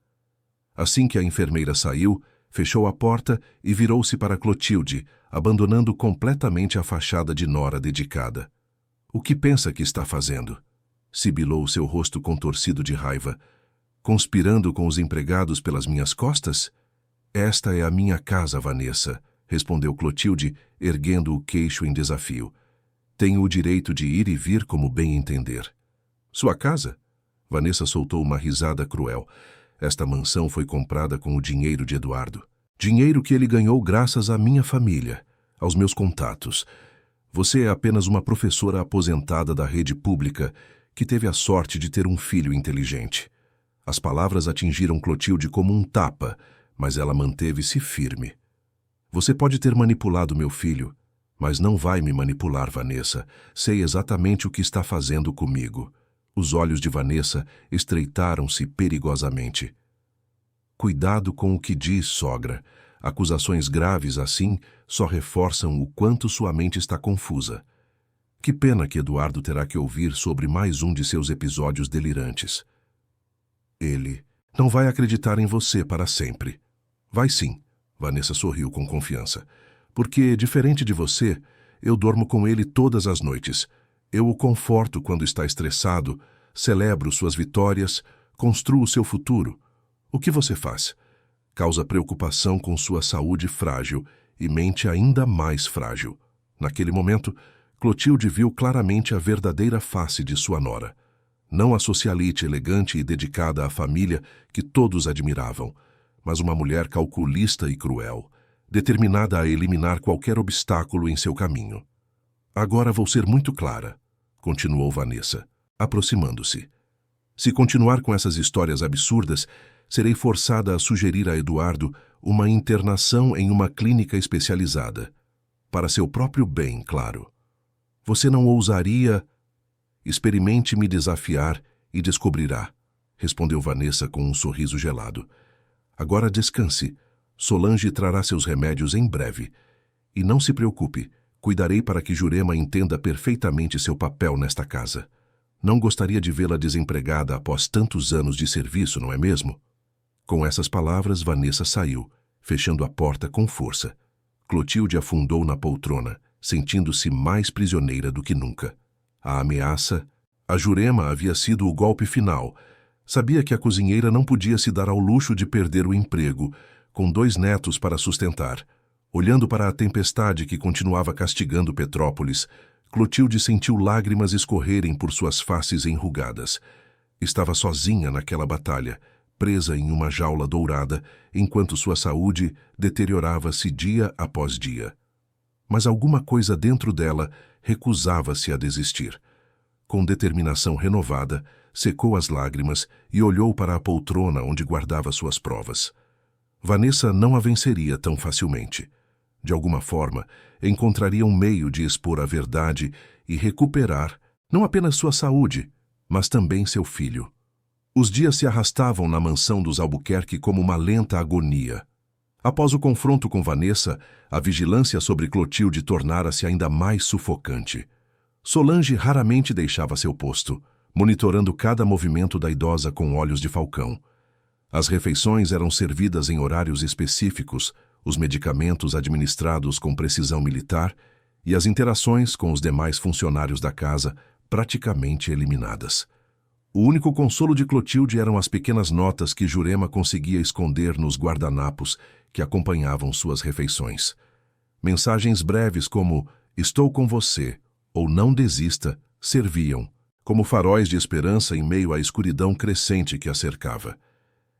Speaker 1: Assim que a enfermeira saiu, fechou a porta e virou-se para Clotilde, abandonando completamente a fachada de nora dedicada. O que pensa que está fazendo? Sibilou seu rosto contorcido de raiva. Conspirando com os empregados pelas minhas costas? Esta é a minha casa, Vanessa, respondeu Clotilde, erguendo o queixo em desafio. Tenho o direito de ir e vir como bem entender. Sua casa? Vanessa soltou uma risada cruel. Esta mansão foi comprada com o dinheiro de Eduardo. Dinheiro que ele ganhou graças à minha família, aos meus contatos. Você é apenas uma professora aposentada da rede pública que teve a sorte de ter um filho inteligente. As palavras atingiram Clotilde como um tapa, mas ela manteve-se firme. Você pode ter manipulado meu filho, mas não vai me manipular, Vanessa. Sei exatamente o que está fazendo comigo. Os olhos de Vanessa estreitaram-se perigosamente. Cuidado com o que diz, sogra. Acusações graves assim só reforçam o quanto sua mente está confusa. Que pena que Eduardo terá que ouvir sobre mais um de seus episódios delirantes. Ele não vai acreditar em você para sempre. Vai sim, Vanessa sorriu com confiança. Porque, diferente de você, eu dormo com ele todas as noites. Eu o conforto quando está estressado, celebro suas vitórias, construo seu futuro. O que você faz? Causa preocupação com sua saúde frágil e mente ainda mais frágil. Naquele momento, Clotilde viu claramente a verdadeira face de sua nora. Não a socialite elegante e dedicada à família que todos admiravam, mas uma mulher calculista e cruel, determinada a eliminar qualquer obstáculo em seu caminho. Agora vou ser muito clara, continuou Vanessa, aproximando-se. Se continuar com essas histórias absurdas, serei forçada a sugerir a Eduardo uma internação em uma clínica especializada. Para seu próprio bem, claro. Você não ousaria... Experimente me desafiar e descobrirá, respondeu Vanessa com um sorriso gelado. Agora descanse. Solange trará seus remédios em breve. E não se preocupe, cuidarei para que Jurema entenda perfeitamente seu papel nesta casa. Não gostaria de vê-la desempregada após tantos anos de serviço, não é mesmo? Com essas palavras, Vanessa saiu, fechando a porta com força. Clotilde afundou na poltrona, sentindo-se mais prisioneira do que nunca. A ameaça, a Jurema havia sido o golpe final. Sabia que a cozinheira não podia se dar ao luxo de perder o emprego, com 2 netos para sustentar. Olhando para a tempestade que continuava castigando Petrópolis, Clotilde sentiu lágrimas escorrerem por suas faces enrugadas. Estava sozinha naquela batalha, presa em uma jaula dourada, enquanto sua saúde deteriorava-se dia após dia. Mas alguma coisa dentro dela recusava-se a desistir. Com determinação renovada, secou as lágrimas e olhou para a poltrona onde guardava suas provas. Vanessa não a venceria tão facilmente. De alguma forma, encontraria um meio de expor a verdade e recuperar não apenas sua saúde, mas também seu filho. Os dias se arrastavam na mansão dos Albuquerque como uma lenta agonia. Após o confronto com Vanessa, a vigilância sobre Clotilde tornara-se ainda mais sufocante. Solange raramente deixava seu posto, monitorando cada movimento da idosa com olhos de falcão. As refeições eram servidas em horários específicos, os medicamentos administrados com precisão militar e as interações com os demais funcionários da casa praticamente eliminadas. O único consolo de Clotilde eram as pequenas notas que Jurema conseguia esconder nos guardanapos que acompanhavam suas refeições. Mensagens breves como "Estou com você" ou "Não desista" serviam como faróis de esperança em meio à escuridão crescente que a cercava.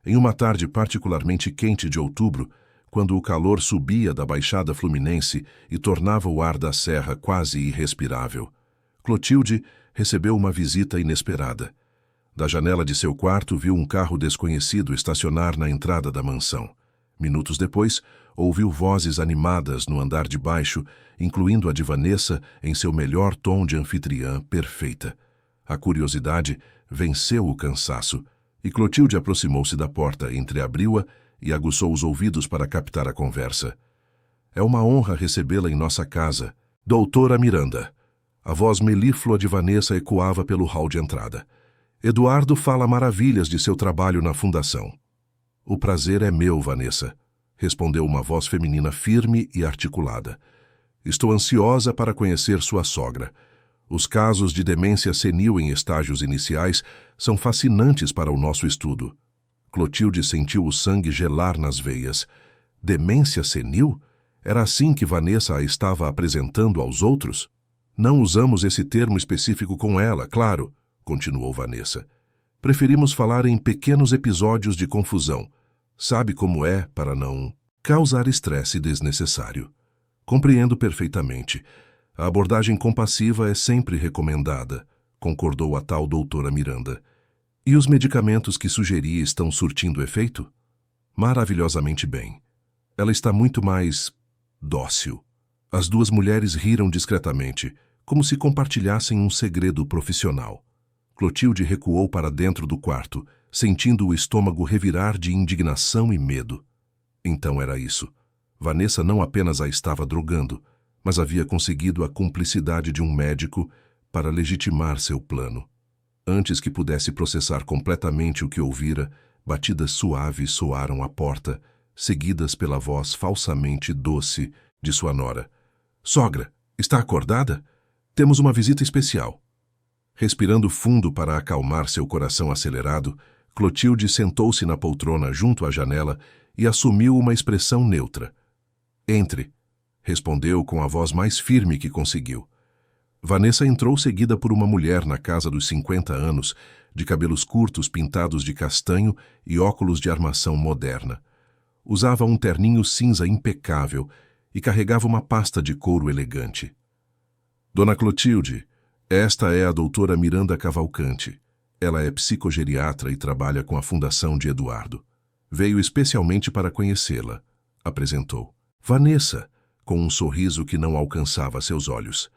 Speaker 1: Em uma tarde particularmente quente de outubro, quando o calor subia da Baixada Fluminense e tornava o ar da serra quase irrespirável, Clotilde recebeu uma visita inesperada. Da janela de seu quarto viu um carro desconhecido estacionar na entrada da mansão. Minutos depois, ouviu vozes animadas no andar de baixo, incluindo a de Vanessa em seu melhor tom de anfitriã perfeita. A curiosidade venceu o cansaço, e Clotilde aproximou-se da porta, entreabriu-a e aguçou os ouvidos para captar a conversa. "É uma honra recebê-la em nossa casa, doutora Miranda." A voz melíflua de Vanessa ecoava pelo hall de entrada. "Eduardo fala maravilhas de seu trabalho na fundação." "O prazer é meu, Vanessa", respondeu uma voz feminina firme e articulada. "Estou ansiosa para conhecer sua sogra. Os casos de demência senil em estágios iniciais são fascinantes para o nosso estudo." Clotilde sentiu o sangue gelar nas veias. Demência senil? Era assim que Vanessa a estava apresentando aos outros? "Não usamos esse termo específico com ela, claro", continuou Vanessa. "Preferimos falar em pequenos episódios de confusão. Sabe como é para não causar estresse desnecessário." "Compreendo perfeitamente. A abordagem compassiva é sempre recomendada", concordou a tal doutora Miranda. "E os medicamentos que sugeri estão surtindo efeito?" "Maravilhosamente bem. Ela está muito mais dócil." As duas mulheres riram discretamente, como se compartilhassem um segredo profissional. Clotilde recuou para dentro do quarto, sentindo o estômago revirar de indignação e medo. Então era isso. Vanessa não apenas a estava drogando, mas havia conseguido a cumplicidade de um médico para legitimar seu plano. Antes que pudesse processar completamente o que ouvira, batidas suaves soaram à porta, seguidas pela voz falsamente doce de sua nora. "Sogra, está acordada? Temos uma visita especial." Respirando fundo para acalmar seu coração acelerado, Clotilde sentou-se na poltrona junto à janela e assumiu uma expressão neutra. "Entre", respondeu com a voz mais firme que conseguiu. Vanessa entrou seguida por uma mulher na casa dos 50 anos, de cabelos curtos pintados de castanho e óculos de armação moderna. Usava um terninho cinza impecável e carregava uma pasta de couro elegante. "Dona Clotilde, esta é a doutora Miranda Cavalcante. Ela é psicogeriatra e trabalha com a Fundação de Eduardo. Veio especialmente para conhecê-la", apresentou. Vanessa, com um sorriso que não alcançava seus olhos.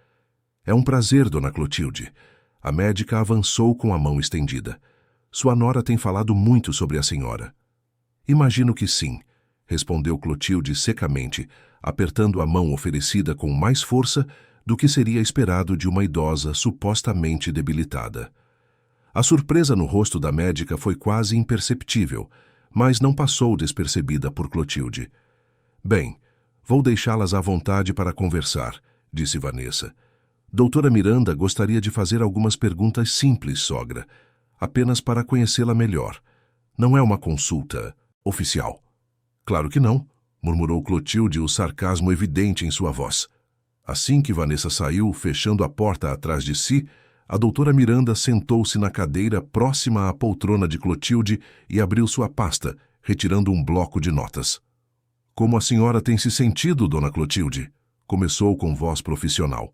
Speaker 1: "É um prazer, dona Clotilde." A médica avançou com a mão estendida. "Sua nora tem falado muito sobre a senhora." "Imagino que sim", respondeu Clotilde secamente, apertando a mão oferecida com mais força do que seria esperado de uma idosa supostamente debilitada. A surpresa no rosto da médica foi quase imperceptível, mas não passou despercebida por Clotilde. "Bem, vou deixá-las à vontade para conversar", disse Vanessa. "Doutora Miranda gostaria de fazer algumas perguntas simples, sogra, apenas para conhecê-la melhor. Não é uma consulta oficial." "Claro que não", murmurou Clotilde, o sarcasmo evidente em sua voz. Assim que Vanessa saiu, fechando a porta atrás de si, a doutora Miranda sentou-se na cadeira próxima à poltrona de Clotilde e abriu sua pasta, retirando um bloco de notas. "Como a senhora tem se sentido, dona Clotilde?", começou com voz profissional.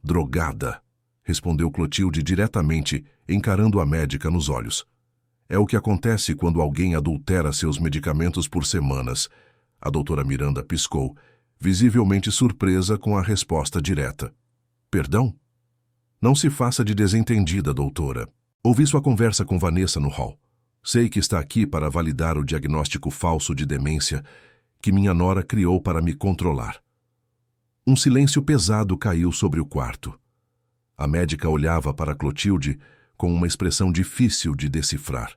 Speaker 1: "Drogada", respondeu Clotilde diretamente, encarando a médica nos olhos. "É o que acontece quando alguém adultera seus medicamentos por semanas." A doutora Miranda piscou, visivelmente surpresa com a resposta direta. "Perdão?" "Não se faça de desentendida, doutora. Ouvi sua conversa com Vanessa no hall. Sei que está aqui para validar o diagnóstico falso de demência que minha nora criou para me controlar." Um silêncio pesado caiu sobre o quarto. A médica olhava para Clotilde com uma expressão difícil de decifrar.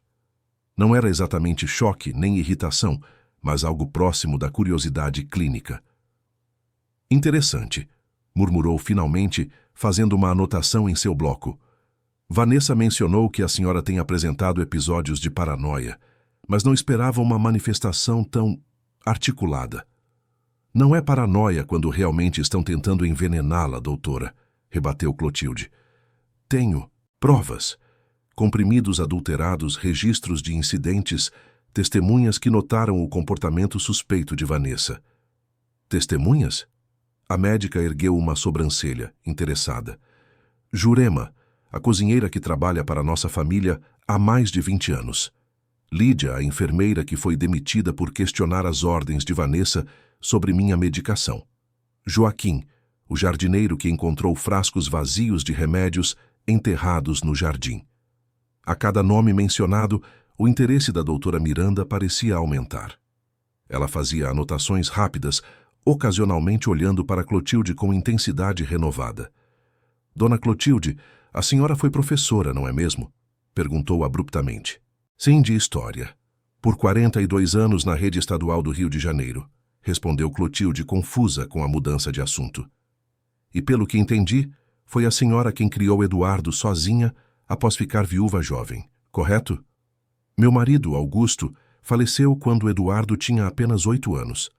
Speaker 1: Não era exatamente choque nem irritação, mas algo próximo da curiosidade clínica. "Interessante", murmurou finalmente, fazendo uma anotação em seu bloco. Vanessa mencionou que a senhora tem apresentado episódios de paranoia, mas não esperava uma manifestação tão articulada. Não é paranoia quando realmente estão tentando envenená-la, doutora, rebateu Clotilde. Tenho provas. Comprimidos adulterados, registros de incidentes, testemunhas que notaram o comportamento suspeito de Vanessa. Testemunhas? A médica ergueu uma sobrancelha, interessada. Jurema, a cozinheira que trabalha para nossa família há mais de 20 anos. Lídia, a enfermeira que foi demitida por questionar as ordens de Vanessa sobre minha medicação. Joaquim, o jardineiro que encontrou frascos vazios de remédios enterrados no jardim. A cada nome mencionado, o interesse da doutora Miranda parecia aumentar. Ela fazia anotações rápidas, ocasionalmente olhando para Clotilde com intensidade renovada. Dona Clotilde, a senhora foi professora, não é mesmo? Perguntou abruptamente. Sim, de história. Por 42 anos na rede estadual do Rio de Janeiro, respondeu Clotilde, confusa com a mudança de assunto. E pelo que entendi, foi a senhora quem criou Eduardo sozinha após ficar viúva jovem, correto? Meu marido, Augusto, faleceu quando Eduardo tinha apenas 8 anos.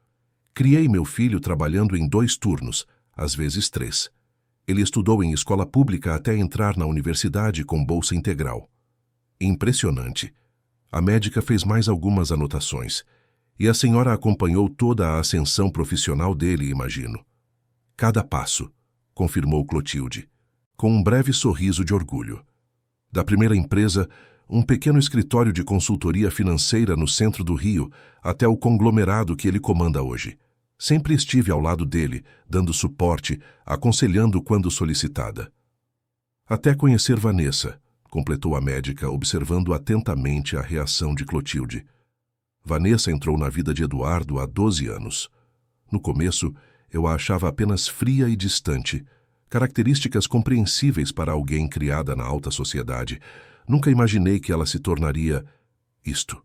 Speaker 1: Criei meu filho trabalhando em 2 turnos, às vezes 3. Ele estudou em escola pública até entrar na universidade com bolsa integral. Impressionante. A médica fez mais algumas anotações, e a senhora acompanhou toda a ascensão profissional dele, imagino. Cada passo, confirmou Clotilde, com um breve sorriso de orgulho. Da primeira empresa, um pequeno escritório de consultoria financeira no centro do Rio, até o conglomerado que ele comanda hoje. Sempre estive ao lado dele, dando suporte, aconselhando quando solicitada. Até conhecer Vanessa, completou a médica, observando atentamente a reação de Clotilde. Vanessa entrou na vida de Eduardo há 12 anos. No começo, eu a achava apenas fria e distante, características compreensíveis para alguém criada na alta sociedade. Nunca imaginei que ela se tornaria isto.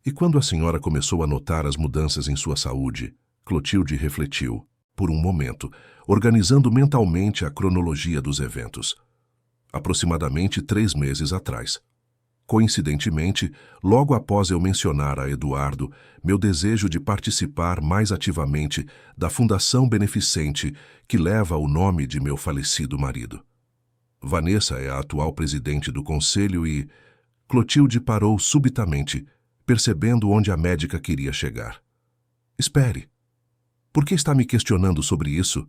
Speaker 1: E quando a senhora começou a notar as mudanças em sua saúde, Clotilde refletiu, por um momento, organizando mentalmente a cronologia dos eventos. Aproximadamente 3 meses atrás. Coincidentemente, logo após eu mencionar a Eduardo meu desejo de participar mais ativamente da fundação beneficente que leva o nome de meu falecido marido. Vanessa é a atual presidente do conselho e... Clotilde parou subitamente, percebendo onde a médica queria chegar. Espere. Por que está me questionando sobre isso?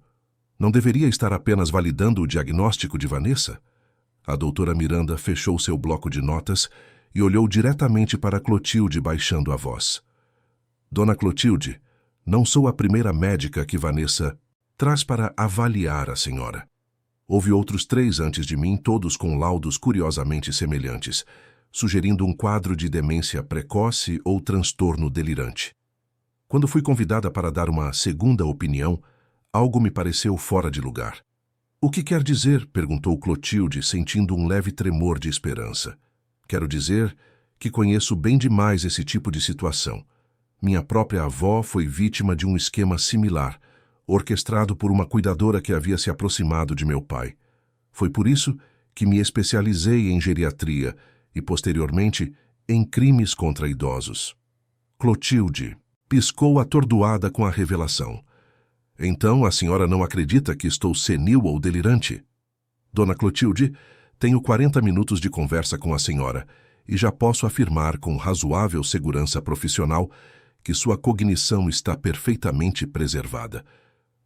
Speaker 1: Não deveria estar apenas validando o diagnóstico de Vanessa? A doutora Miranda fechou seu bloco de notas e olhou diretamente para Clotilde, baixando a voz. Dona Clotilde, não sou a primeira médica que Vanessa traz para avaliar a senhora. Houve outros 3 antes de mim, todos com laudos curiosamente semelhantes, sugerindo um quadro de demência precoce ou transtorno delirante. Quando fui convidada para dar uma segunda opinião, algo me pareceu fora de lugar. O que quer dizer? Perguntou Clotilde, sentindo um leve tremor de esperança. Quero dizer que conheço bem demais esse tipo de situação. Minha própria avó foi vítima de um esquema similar, orquestrado por uma cuidadora que havia se aproximado de meu pai. Foi por isso que me especializei em geriatria e, posteriormente, em crimes contra idosos. Clotilde piscou atordoada com a revelação. Então a senhora não acredita que estou senil ou delirante? Dona Clotilde, tenho 40 minutos de conversa com a senhora e já posso afirmar com razoável segurança profissional que sua cognição está perfeitamente preservada.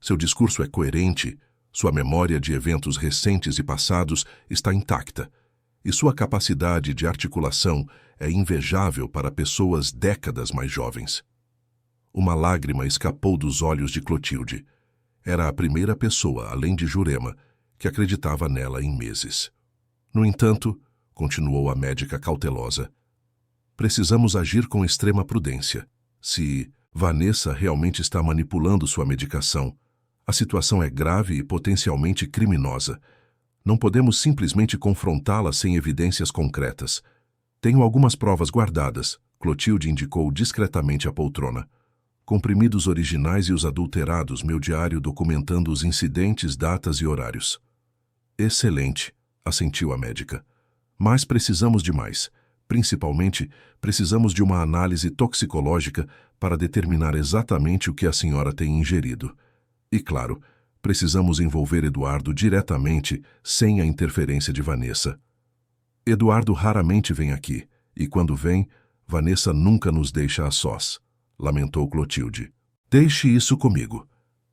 Speaker 1: Seu discurso é coerente, sua memória de eventos recentes e passados está intacta, e sua capacidade de articulação é invejável para pessoas décadas mais jovens. Uma lágrima escapou dos olhos de Clotilde. Era a primeira pessoa, além de Jurema, que acreditava nela em meses. No entanto, continuou a médica cautelosa, precisamos agir com extrema prudência. Se Vanessa realmente está manipulando sua medicação, a situação é grave e potencialmente criminosa. Não podemos simplesmente confrontá-la sem evidências concretas. Tenho algumas provas guardadas, Clotilde indicou discretamente a poltrona. Comprimidos originais e os adulterados, meu diário documentando os incidentes, datas e horários. Excelente, assentiu a médica. Mas precisamos de mais. Principalmente, precisamos de uma análise toxicológica para determinar exatamente o que a senhora tem ingerido. E, claro, precisamos envolver Eduardo diretamente, sem a interferência de Vanessa. Eduardo raramente vem aqui, e quando vem, Vanessa nunca nos deixa a sós, lamentou Clotilde. Deixe isso comigo.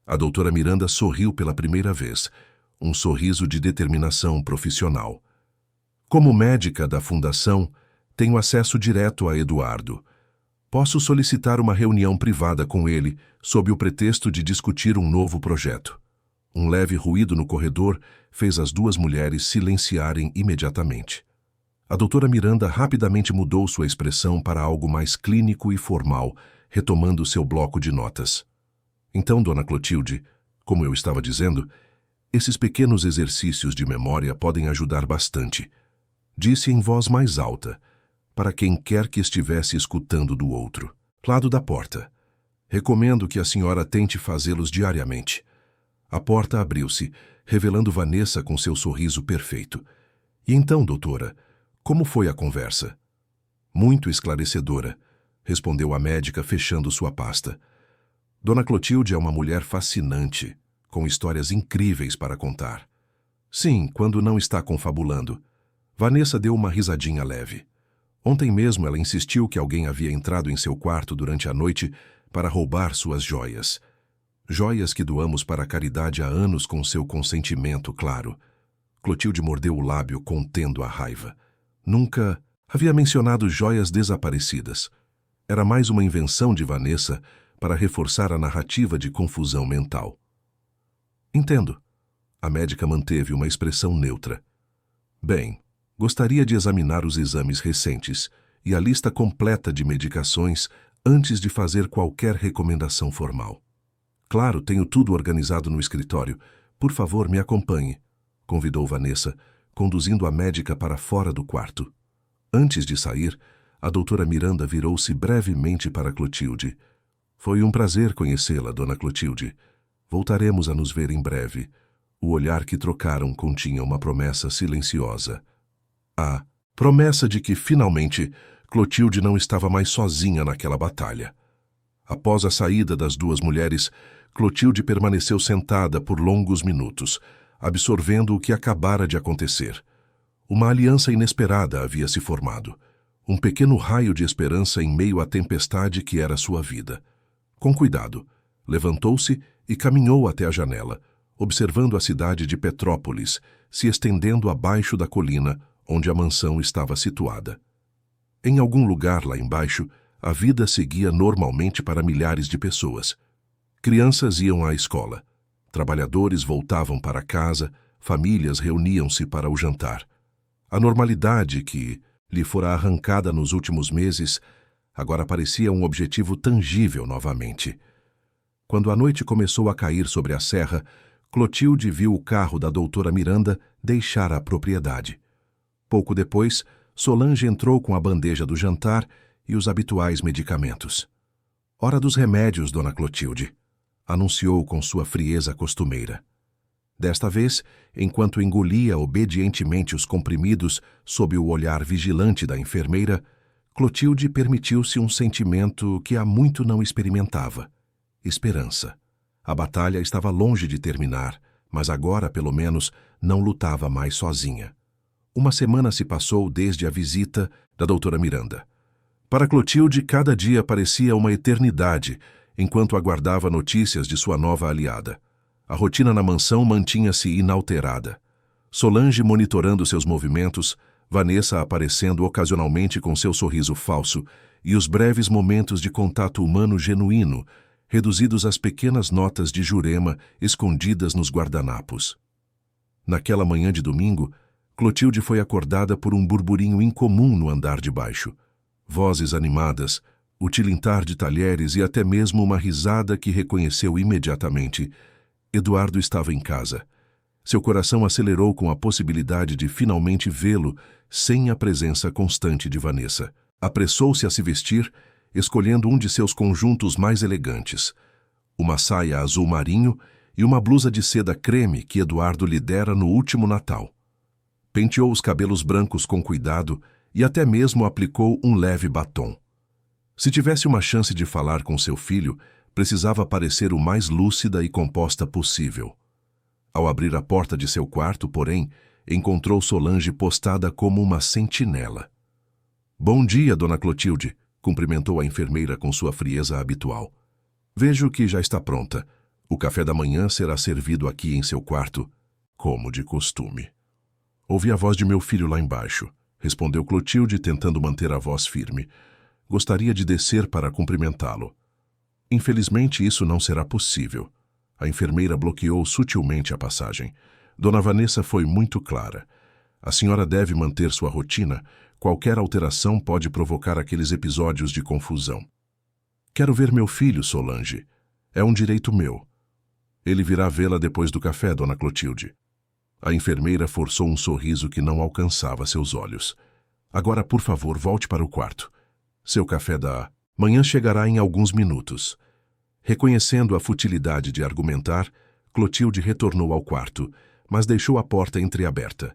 Speaker 1: A doutora Miranda sorriu pela primeira vez, um sorriso de determinação profissional. Como médica da Fundação, tenho acesso direto a Eduardo. Posso solicitar uma reunião privada com ele, sob o pretexto de discutir um novo projeto. Um leve ruído no corredor fez as duas mulheres silenciarem imediatamente. A doutora Miranda rapidamente mudou sua expressão para algo mais clínico e formal, retomando seu bloco de notas. Então, dona Clotilde, como eu estava dizendo, esses pequenos exercícios de memória podem ajudar bastante. Disse em voz mais alta, para quem quer que estivesse escutando do outro lado da porta. Recomendo que a senhora tente fazê-los diariamente. A porta abriu-se, revelando Vanessa com seu sorriso perfeito. E então, doutora, como foi a conversa? Muito esclarecedora, respondeu a médica, fechando sua pasta. Dona Clotilde é uma mulher fascinante, com histórias incríveis para contar. Sim, quando não está confabulando. Vanessa deu uma risadinha leve. Ontem mesmo ela insistiu que alguém havia entrado em seu quarto durante a noite para roubar suas joias. Joias que doamos para a caridade há anos com seu consentimento, claro. Clotilde mordeu o lábio, contendo a raiva. Nunca havia mencionado joias desaparecidas. Era mais uma invenção de Vanessa para reforçar a narrativa de confusão mental. Entendo. A médica manteve uma expressão neutra. Bem, gostaria de examinar os exames recentes e a lista completa de medicações antes de fazer qualquer recomendação formal. Claro, tenho tudo organizado no escritório. Por favor, me acompanhe, convidou Vanessa, conduzindo a médica para fora do quarto. Antes de sair, a doutora Miranda virou-se brevemente para Clotilde. Foi um prazer conhecê-la, dona Clotilde. Voltaremos a nos ver em breve. O olhar que trocaram continha uma promessa silenciosa. A promessa de que, finalmente, Clotilde não estava mais sozinha naquela batalha. Após a saída das duas mulheres, Clotilde permaneceu sentada por longos minutos, absorvendo o que acabara de acontecer. Uma aliança inesperada havia se formado. Um pequeno raio de esperança em meio à tempestade que era sua vida. Com cuidado, levantou-se e caminhou até a janela, observando a cidade de Petrópolis, se estendendo abaixo da colina onde a mansão estava situada. Em algum lugar lá embaixo, a vida seguia normalmente para milhares de pessoas. Crianças iam à escola. Trabalhadores voltavam para casa, famílias reuniam-se para o jantar. A normalidade que lhe fora arrancada nos últimos meses agora parecia um objetivo tangível novamente. Quando a noite começou a cair sobre a serra, Clotilde viu o carro da doutora Miranda deixar a propriedade. Pouco depois, Solange entrou com a bandeja do jantar e os habituais medicamentos. Hora dos remédios, dona Clotilde, anunciou com sua frieza costumeira. Desta vez, enquanto engolia obedientemente os comprimidos sob o olhar vigilante da enfermeira, Clotilde permitiu-se um sentimento que há muito não experimentava: esperança. A batalha estava longe de terminar, mas agora, pelo menos, não lutava mais sozinha. Uma semana se passou desde a visita da doutora Miranda. Para Clotilde, cada dia parecia uma eternidade, enquanto aguardava notícias de sua nova aliada. A rotina na mansão mantinha-se inalterada. Solange monitorando seus movimentos, Vanessa aparecendo ocasionalmente com seu sorriso falso e os breves momentos de contato humano genuíno, reduzidos às pequenas notas de Jurema escondidas nos guardanapos. Naquela manhã de domingo, Clotilde foi acordada por um burburinho incomum no andar de baixo. Vozes animadas, o tilintar de talheres e até mesmo uma risada que reconheceu imediatamente. Eduardo estava em casa. Seu coração acelerou com a possibilidade de finalmente vê-lo sem a presença constante de Vanessa. Apressou-se a se vestir, escolhendo um de seus conjuntos mais elegantes, uma saia azul marinho e uma blusa de seda creme que Eduardo lhe dera no último Natal. Penteou os cabelos brancos com cuidado e até mesmo aplicou um leve batom. Se tivesse uma chance de falar com seu filho, precisava parecer o mais lúcida e composta possível. Ao abrir a porta de seu quarto, porém, encontrou Solange postada como uma sentinela. "Bom dia, Dona Clotilde", cumprimentou a enfermeira com sua frieza habitual. "Vejo que já está pronta. O café da manhã será servido aqui em seu quarto, como de costume." "Ouvi a voz de meu filho lá embaixo", respondeu Clotilde, tentando manter a voz firme. "Gostaria de descer para cumprimentá-lo." "Infelizmente, isso não será possível." A enfermeira bloqueou sutilmente a passagem. Dona Vanessa foi muito clara. "A senhora deve manter sua rotina. Qualquer alteração pode provocar aqueles episódios de confusão." "Quero ver meu filho, Solange. É um direito meu." "Ele virá vê-la depois do café, Dona Clotilde." A enfermeira forçou um sorriso que não alcançava seus olhos. "Agora, por favor, volte para o quarto. Seu café da manhã chegará em alguns minutos." Reconhecendo a futilidade de argumentar, Clotilde retornou ao quarto, mas deixou a porta entreaberta.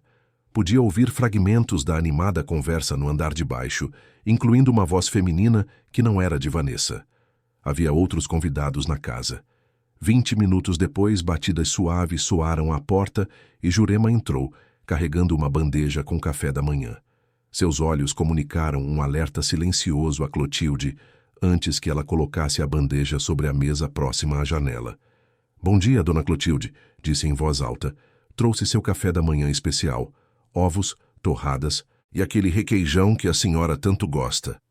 Speaker 1: Podia ouvir fragmentos da animada conversa no andar de baixo, incluindo uma voz feminina que não era de Vanessa. Havia outros convidados na casa. 20 minutos depois, batidas suaves soaram à porta e Jurema entrou, carregando uma bandeja com café da manhã. Seus olhos comunicaram um alerta silencioso a Clotilde, antes que ela colocasse a bandeja sobre a mesa próxima à janela. "Bom dia, Dona Clotilde", disse em voz alta. "Trouxe seu café da manhã especial, ovos, torradas e aquele requeijão que a senhora tanto gosta."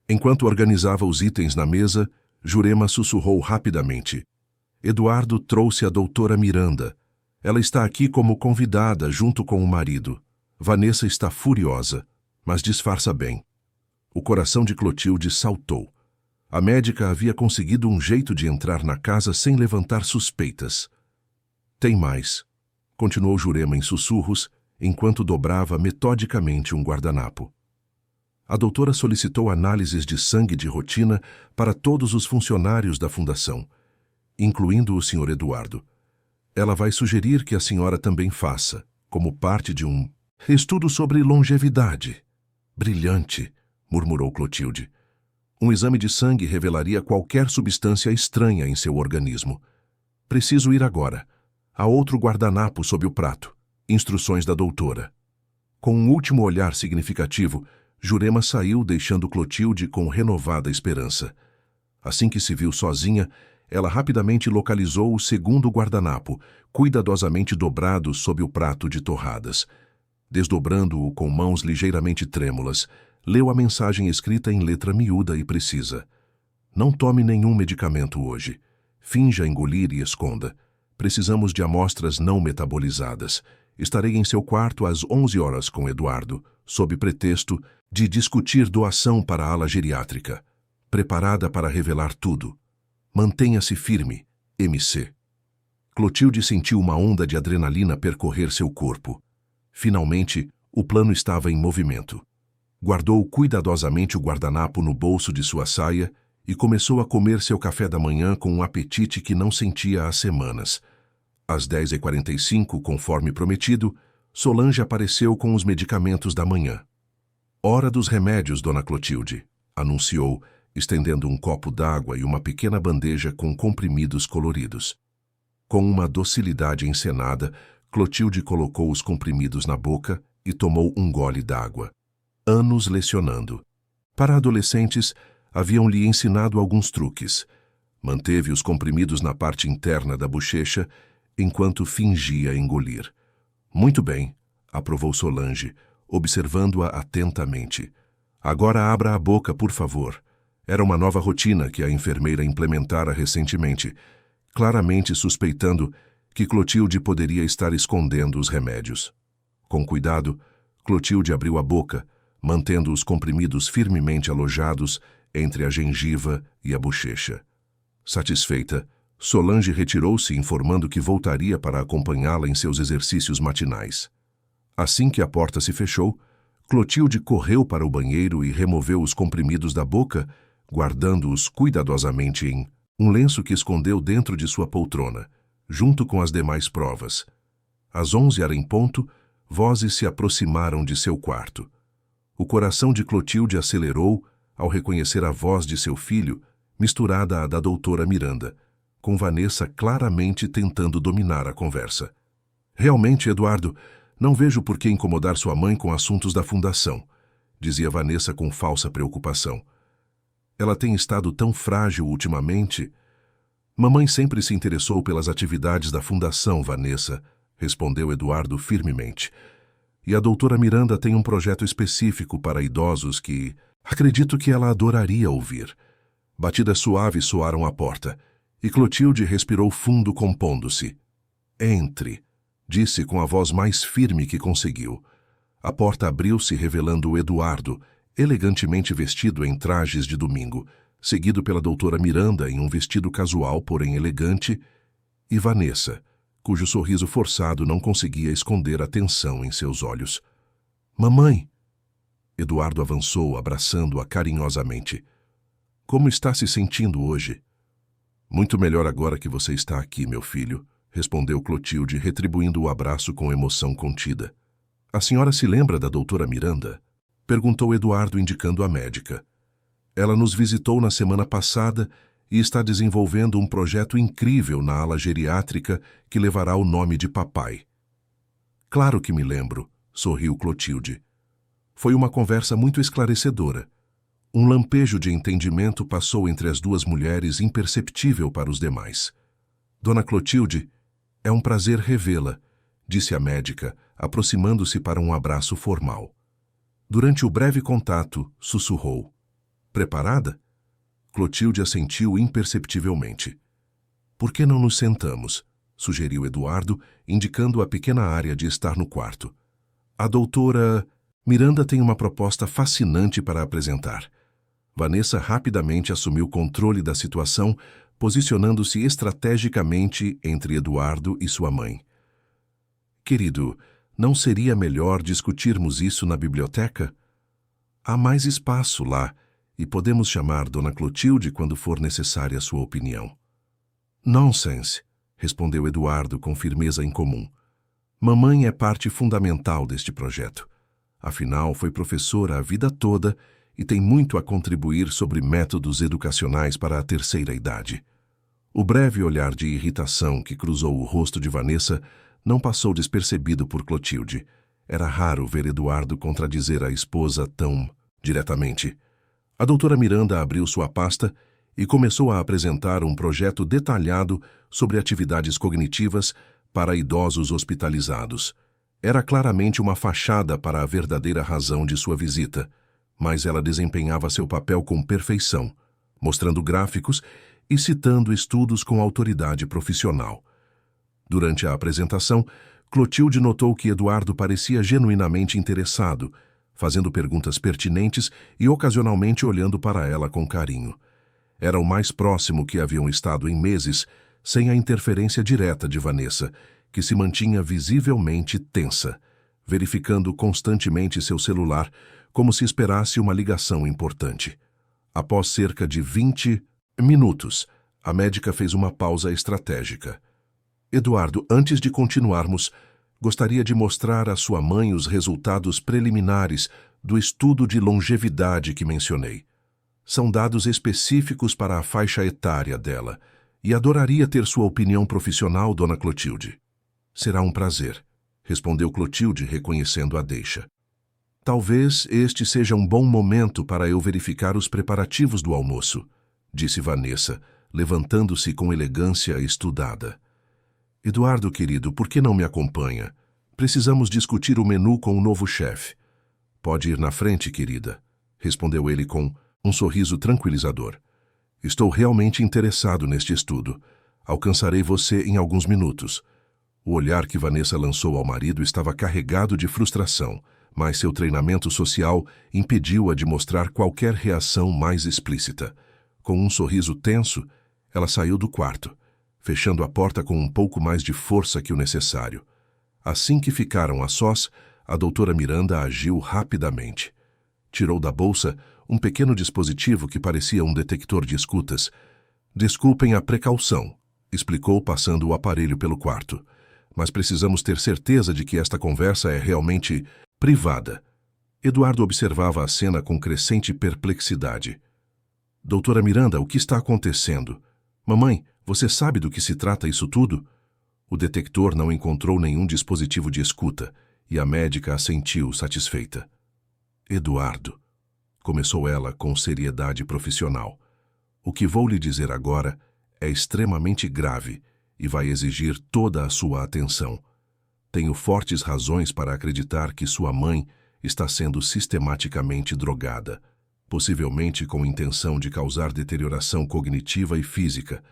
Speaker 1: Enquanto organizava os itens na mesa, Jurema sussurrou rapidamente. "Eduardo trouxe a doutora Miranda. Ela está aqui como convidada junto com o marido. Vanessa está furiosa, mas disfarça bem." O coração de Clotilde saltou. A médica havia conseguido um jeito de entrar na casa sem levantar suspeitas. "Tem mais", continuou Jurema em sussurros, enquanto dobrava metodicamente um guardanapo. "A doutora solicitou análises de sangue de rotina para todos os funcionários da fundação, incluindo o Sr. Eduardo. Ela vai sugerir que a senhora também faça, como parte de um estudo sobre longevidade." "Brilhante", murmurou Clotilde. "Um exame de sangue revelaria qualquer substância estranha em seu organismo. Preciso ir agora. Há outro guardanapo sob o prato. Instruções da doutora." Com um último olhar significativo, Jurema saiu, deixando Clotilde com renovada esperança. Assim que se viu sozinha, ela rapidamente localizou o segundo guardanapo, cuidadosamente dobrado sob o prato de torradas. Desdobrando-o com mãos ligeiramente trêmulas, leu a mensagem escrita em letra miúda e precisa. "Não tome nenhum medicamento hoje. Finja engolir e esconda. Precisamos de amostras não metabolizadas. Estarei em seu quarto às 11 horas com Eduardo, sob pretexto de discutir doação para a ala geriátrica. Preparada para revelar tudo. Mantenha-se firme, MC." Clotilde sentiu uma onda de adrenalina percorrer seu corpo. Finalmente, o plano estava em movimento. Guardou cuidadosamente o guardanapo no bolso de sua saia e começou a comer seu café da manhã com um apetite que não sentia há semanas. Às 10h45, conforme prometido, Solange apareceu com os medicamentos da manhã. "Hora dos remédios, Dona Clotilde", anunciou, estendendo um copo d'água e uma pequena bandeja com comprimidos coloridos. Com uma docilidade encenada, Clotilde colocou os comprimidos na boca e tomou um gole d'água. Anos lecionando. Para adolescentes, haviam-lhe ensinado alguns truques. Manteve os comprimidos na parte interna da bochecha, enquanto fingia engolir. "Muito bem", aprovou Solange, observando-a atentamente. "Agora abra a boca, por favor." Era uma nova rotina que a enfermeira implementara recentemente, claramente suspeitando que Clotilde poderia estar escondendo os remédios. Com cuidado, Clotilde abriu a boca, mantendo os comprimidos firmemente alojados entre a gengiva e a bochecha. Satisfeita, Solange retirou-se, informando que voltaria para acompanhá-la em seus exercícios matinais. Assim que a porta se fechou, Clotilde correu para o banheiro e removeu os comprimidos da boca, guardando-os cuidadosamente em um lenço que escondeu dentro de sua poltrona, junto com as demais provas. Às 11 em ponto, vozes se aproximaram de seu quarto. O coração de Clotilde acelerou ao reconhecer a voz de seu filho, misturada à da doutora Miranda, com Vanessa claramente tentando dominar a conversa. Realmente, Eduardo, não vejo por que incomodar sua mãe com assuntos da fundação, dizia Vanessa com falsa preocupação. Ela tem estado tão frágil ultimamente. Mamãe sempre se interessou pelas atividades da fundação, Vanessa, respondeu Eduardo firmemente. E a doutora Miranda tem um projeto específico para idosos que acredito que ela adoraria ouvir. Batidas suaves soaram à porta, e Clotilde respirou fundo, compondo-se. Entre, disse com a voz mais firme que conseguiu. A porta abriu-se revelando Eduardo, elegantemente vestido em trajes de domingo, seguido pela doutora Miranda em um vestido casual, porém elegante, e Vanessa, cujo sorriso forçado não conseguia esconder a tensão em seus olhos. Mamãe! Eduardo avançou, abraçando-a carinhosamente. Como está se sentindo hoje? Muito melhor agora que você está aqui, meu filho, respondeu Clotilde, retribuindo o abraço com emoção contida. A senhora se lembra da doutora Miranda? Perguntou Eduardo, indicando a médica. Ela nos visitou na semana passada e está desenvolvendo um projeto incrível na ala geriátrica que levará o nome de papai. Claro que me lembro, sorriu Clotilde. Foi uma conversa muito esclarecedora. Um lampejo de entendimento passou entre as duas mulheres imperceptível para os demais. Dona Clotilde, é um prazer revê-la, disse a médica, aproximando-se para um abraço formal. Durante o breve contato, sussurrou. Preparada? Clotilde assentiu imperceptivelmente. Por que não nos sentamos? Sugeriu Eduardo, indicando a pequena área de estar no quarto. A doutora Miranda tem uma proposta fascinante para apresentar. Vanessa rapidamente assumiu controle da situação, posicionando-se estrategicamente entre Eduardo e sua mãe. Querido, não seria melhor discutirmos isso na biblioteca? Há mais espaço lá e podemos chamar Dona Clotilde quando for necessária sua opinião. Nonsense, respondeu Eduardo com firmeza incomum. Mamãe é parte fundamental deste projeto. Afinal, foi professora a vida toda e tem muito a contribuir sobre métodos educacionais para a terceira idade. O breve olhar de irritação que cruzou o rosto de Vanessa não passou despercebido por Clotilde. Era raro ver Eduardo contradizer a esposa tão diretamente. A doutora Miranda abriu sua pasta e começou a apresentar um projeto detalhado sobre atividades cognitivas para idosos hospitalizados. Era claramente uma fachada para a verdadeira razão de sua visita, mas ela desempenhava seu papel com perfeição, mostrando gráficos e citando estudos com autoridade profissional. Durante a apresentação, Clotilde notou que Eduardo parecia genuinamente interessado, fazendo perguntas pertinentes e ocasionalmente olhando para ela com carinho. Era o mais próximo que haviam estado em meses, sem a interferência direta de Vanessa, que se mantinha visivelmente tensa, verificando constantemente seu celular, como se esperasse uma ligação importante. Após cerca de 20 minutos, a médica fez uma pausa estratégica. Eduardo, antes de continuarmos, gostaria de mostrar à sua mãe os resultados preliminares do estudo de longevidade que mencionei. São dados específicos para a faixa etária dela, e adoraria ter sua opinião profissional, Dona Clotilde. Será um prazer, respondeu Clotilde, reconhecendo a deixa. Talvez este seja um bom momento para eu verificar os preparativos do almoço, disse Vanessa, levantando-se com elegância estudada. Eduardo, querido, por que não me acompanha? Precisamos discutir o menu com o novo chefe. Pode ir na frente, querida, respondeu ele com um sorriso tranquilizador. Estou realmente interessado neste estudo. Alcançarei você em alguns minutos. O olhar que Vanessa lançou ao marido estava carregado de frustração, mas seu treinamento social impediu-a de mostrar qualquer reação mais explícita. Com um sorriso tenso, ela saiu do quarto, fechando a porta com um pouco mais de força que o necessário. Assim que ficaram a sós, a doutora Miranda agiu rapidamente. Tirou da bolsa um pequeno dispositivo que parecia um detector de escutas. Desculpem a precaução, explicou passando o aparelho pelo quarto. mas precisamos ter certeza de que esta conversa é realmente privada. Eduardo observava a cena com crescente perplexidade. Doutora Miranda, o que está acontecendo? Mamãe, você sabe do que se trata isso tudo? O detector não encontrou nenhum dispositivo de escuta e a médica assentiu satisfeita. Eduardo, começou ela com seriedade profissional. O que vou lhe dizer agora é extremamente grave e vai exigir toda a sua atenção. Tenho fortes razões para acreditar que sua mãe está sendo sistematicamente drogada, possivelmente com intenção de causar deterioração cognitiva e física.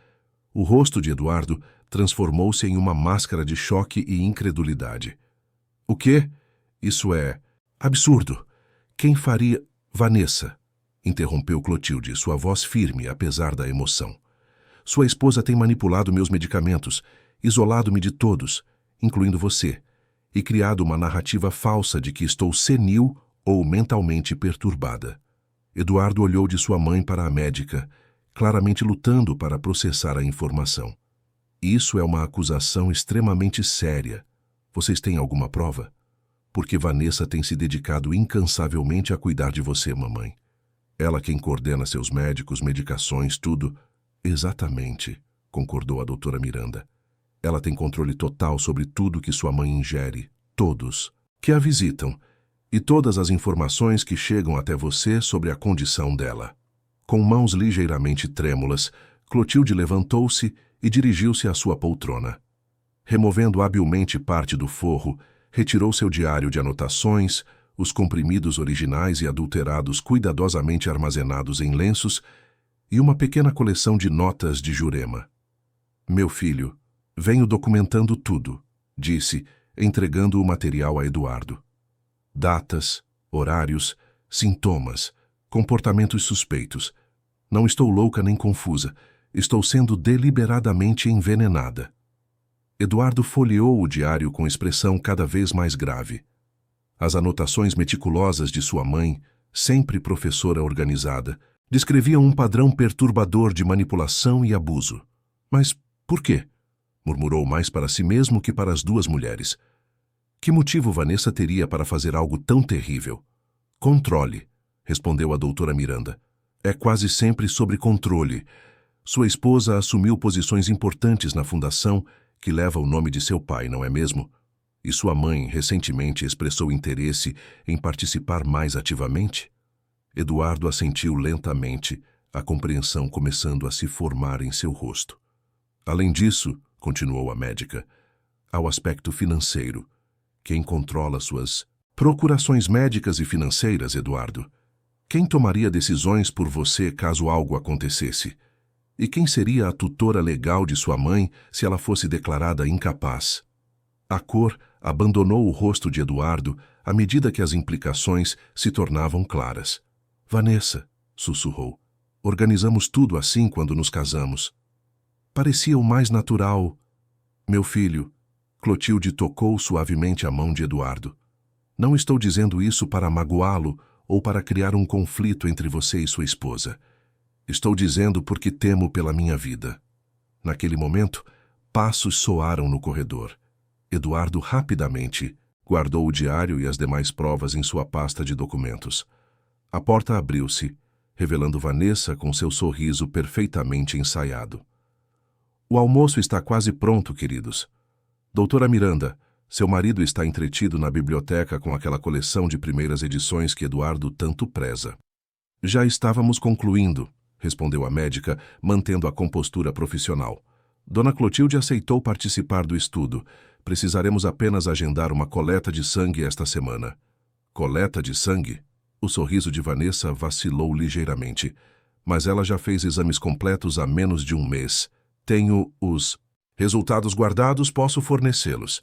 Speaker 1: O rosto de Eduardo transformou-se em uma máscara de choque e incredulidade. O quê? Isso é absurdo. Quem faria... Vanessa, interrompeu Clotilde, sua voz firme, apesar da emoção. Sua esposa tem manipulado meus medicamentos, isolado-me de todos, incluindo você, e criado uma narrativa falsa de que estou senil ou mentalmente perturbada. Eduardo olhou de sua mãe para a médica, claramente lutando para processar a informação. Isso é uma acusação extremamente séria. Vocês têm alguma prova? Porque Vanessa tem se dedicado incansavelmente a cuidar de você, mamãe. Ela quem coordena seus médicos, medicações, tudo. Exatamente, concordou a doutora Miranda. Ela tem controle total sobre tudo que sua mãe ingere, todos que a visitam, e todas as informações que chegam até você sobre a condição dela. Com mãos ligeiramente trêmulas, Clotilde levantou-se e dirigiu-se à sua poltrona. Removendo habilmente parte do forro, retirou seu diário de anotações, os comprimidos originais e adulterados cuidadosamente armazenados em lenços e uma pequena coleção de notas de Jurema. Meu filho, venho documentando tudo, disse, entregando o material a Eduardo. Datas, horários, sintomas, comportamentos suspeitos. Não estou louca nem confusa. Estou sendo deliberadamente envenenada. Eduardo folheou o diário com expressão cada vez mais grave. As anotações meticulosas de sua mãe, sempre professora organizada, descreviam um padrão perturbador de manipulação e abuso. Mas por quê? Murmurou mais para si mesmo que para as duas mulheres. Que motivo Vanessa teria para fazer algo tão terrível? Controle, respondeu a doutora Miranda. É quase sempre sobre controle. Sua esposa assumiu posições importantes na fundação que leva o nome de seu pai, não é mesmo? E sua mãe recentemente expressou interesse em participar mais ativamente? Eduardo assentiu lentamente, a compreensão começando a se formar em seu rosto. Além disso, continuou a médica, há o aspecto financeiro. Quem controla suas procurações médicas e financeiras, Eduardo? Quem tomaria decisões por você caso algo acontecesse? E quem seria a tutora legal de sua mãe se ela fosse declarada incapaz? A cor abandonou o rosto de Eduardo à medida que as implicações se tornavam claras. Vanessa, sussurrou, organizamos tudo assim quando nos casamos. Parecia o mais natural. Meu filho, Clotilde tocou suavemente a mão de Eduardo. Não estou dizendo isso para magoá-lo ou para criar um conflito entre você e sua esposa. Estou dizendo porque temo pela minha vida. Naquele momento, passos soaram no corredor. Eduardo rapidamente guardou o diário e as demais provas em sua pasta de documentos. A porta abriu-se, revelando Vanessa com seu sorriso perfeitamente ensaiado. O almoço está quase pronto, queridos. Doutora Miranda, seu marido está entretido na biblioteca com aquela coleção de primeiras edições que Eduardo tanto preza. Já estávamos concluindo, respondeu a médica, mantendo a compostura profissional. Dona Clotilde aceitou participar do estudo. Precisaremos apenas agendar uma coleta de sangue esta semana. Coleta de sangue? O sorriso de Vanessa vacilou ligeiramente. Mas ela já fez exames completos há menos de um mês. Tenho os resultados guardados, posso fornecê-los.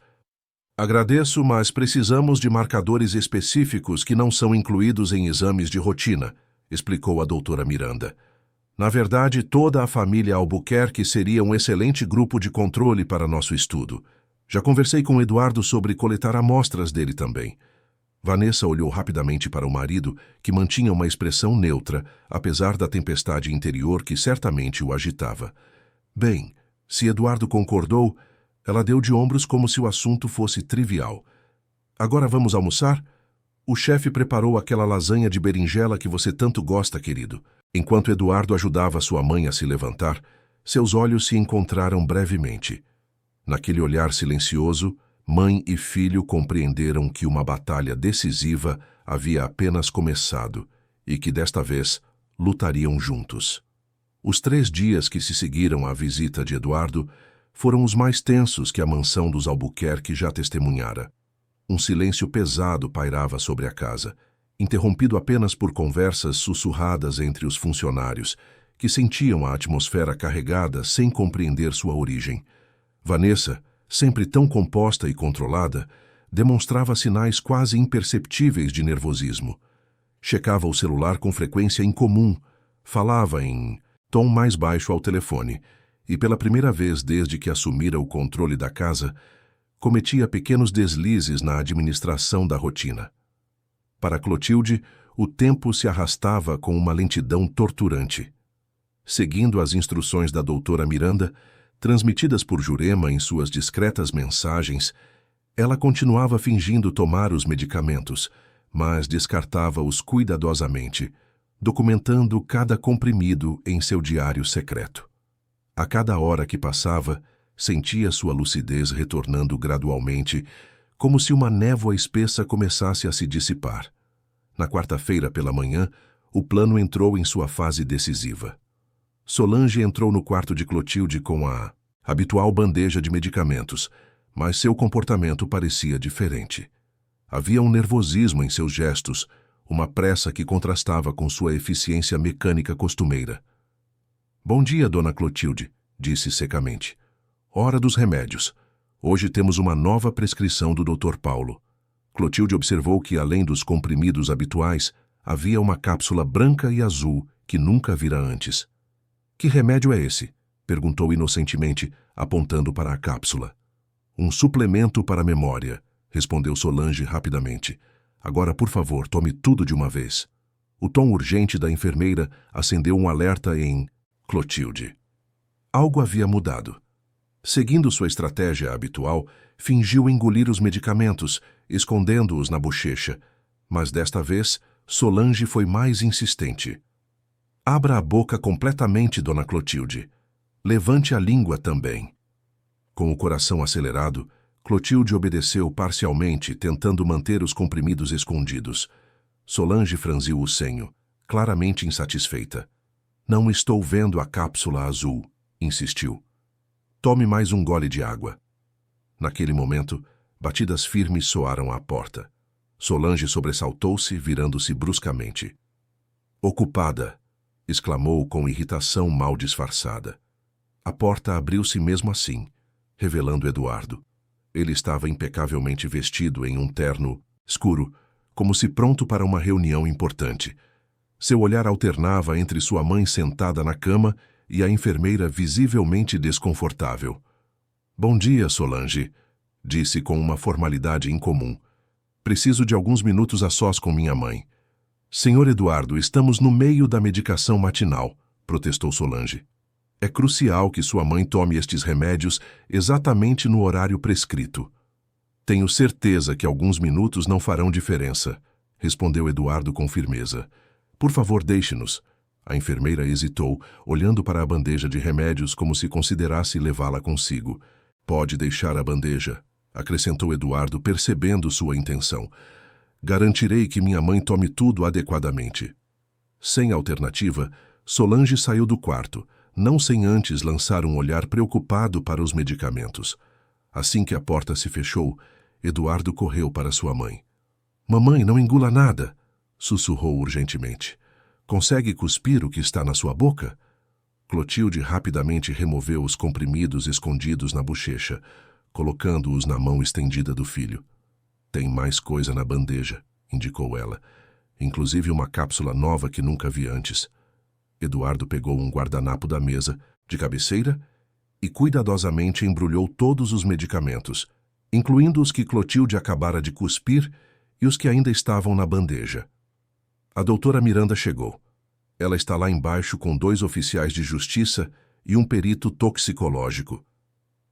Speaker 1: Agradeço, mas precisamos de marcadores específicos que não são incluídos em exames de rotina, explicou a doutora Miranda. Na verdade, toda a família Albuquerque seria um excelente grupo de controle para nosso estudo. Já conversei com Eduardo sobre coletar amostras dele também. Vanessa olhou rapidamente para o marido, que mantinha uma expressão neutra, apesar da tempestade interior que certamente o agitava. Bem, se Eduardo concordou, Ela deu de ombros como se o assunto fosse trivial. Agora vamos almoçar? O chefe preparou aquela lasanha de berinjela que você tanto gosta, querido. Enquanto Eduardo ajudava sua mãe a se levantar, seus olhos se encontraram brevemente. Naquele olhar silencioso, mãe e filho compreenderam que uma batalha decisiva havia apenas começado e que, desta vez, lutariam juntos. Os 3 dias que se seguiram à visita de Eduardo foram os mais tensos que a mansão dos Albuquerque já testemunhara. Um silêncio pesado pairava sobre a casa, interrompido apenas por conversas sussurradas entre os funcionários, que sentiam a atmosfera carregada sem compreender sua origem. Vanessa, sempre tão composta e controlada, demonstrava sinais quase imperceptíveis de nervosismo. Checava o celular com frequência incomum, falava em tom mais baixo ao telefone e, pela primeira vez desde que assumira o controle da casa, cometia pequenos deslizes na administração da rotina. Para Clotilde, o tempo se arrastava com uma lentidão torturante. Seguindo as instruções da doutora Miranda, transmitidas por Jurema em suas discretas mensagens, ela continuava fingindo tomar os medicamentos, mas descartava-os cuidadosamente, documentando cada comprimido em seu diário secreto. A cada hora que passava, sentia sua lucidez retornando gradualmente, como se uma névoa espessa começasse a se dissipar. Na quarta-feira pela manhã, o plano entrou em sua fase decisiva. Solange entrou no quarto de Clotilde com a habitual bandeja de medicamentos, mas seu comportamento parecia diferente. Havia um nervosismo em seus gestos, uma pressa que contrastava com sua eficiência mecânica costumeira. "Bom dia, dona Clotilde", disse secamente. "Hora dos remédios. Hoje temos uma nova prescrição do Dr. Paulo." Clotilde observou que, além dos comprimidos habituais, havia uma cápsula branca e azul que nunca vira antes. "Que remédio é esse?" perguntou inocentemente, apontando para a cápsula. "Um suplemento para a memória", respondeu Solange rapidamente. "Agora, por favor, tome tudo de uma vez." O tom urgente da enfermeira acendeu um alerta em Clotilde. Algo havia mudado. Seguindo sua estratégia habitual, fingiu engolir os medicamentos, escondendo-os na bochecha, mas desta vez Solange foi mais insistente. "Abra a boca completamente, dona Clotilde. Levante a língua também." Com o coração acelerado, Clotilde obedeceu parcialmente, tentando manter os comprimidos escondidos. Solange franziu o senho, claramente insatisfeita. "Não estou vendo a cápsula azul", insistiu. "Tome mais um gole de água." Naquele momento, batidas firmes soaram à porta. Solange sobressaltou-se, virando-se bruscamente. "Ocupada", exclamou com irritação mal disfarçada. A porta abriu-se mesmo assim, revelando Eduardo. Ele estava impecavelmente vestido em um terno escuro, como se pronto para uma reunião importante. Seu olhar alternava entre sua mãe sentada na cama e a enfermeira visivelmente desconfortável. "Bom dia, Solange", disse com uma formalidade incomum. "Preciso de alguns minutos a sós com minha mãe." "Senhor Eduardo, estamos no meio da medicação matinal", protestou Solange. "É crucial que sua mãe tome estes remédios exatamente no horário prescrito." "Tenho certeza que alguns minutos não farão diferença", respondeu Eduardo com firmeza. "Por favor, deixe-nos." A enfermeira hesitou, olhando para a bandeja de remédios como se considerasse levá-la consigo. "Pode deixar a bandeja", acrescentou Eduardo, percebendo sua intenção. "Garantirei que minha mãe tome tudo adequadamente." Sem alternativa, Solange saiu do quarto, não sem antes lançar um olhar preocupado para os medicamentos. Assim que a porta se fechou, Eduardo correu para sua mãe. "Mamãe, não engula nada", sussurrou urgentemente. "Consegue cuspir o que está na sua boca?" Clotilde rapidamente removeu os comprimidos escondidos na bochecha, colocando-os na mão estendida do filho. "Tem mais coisa na bandeja", indicou ela, "inclusive uma cápsula nova que nunca vi antes." Eduardo pegou um guardanapo da mesa, de cabeceira, e cuidadosamente embrulhou todos os medicamentos, incluindo os que Clotilde acabara de cuspir e os que ainda estavam na bandeja. A doutora Miranda chegou. Ela está lá embaixo com 2 oficiais de justiça e um perito toxicológico.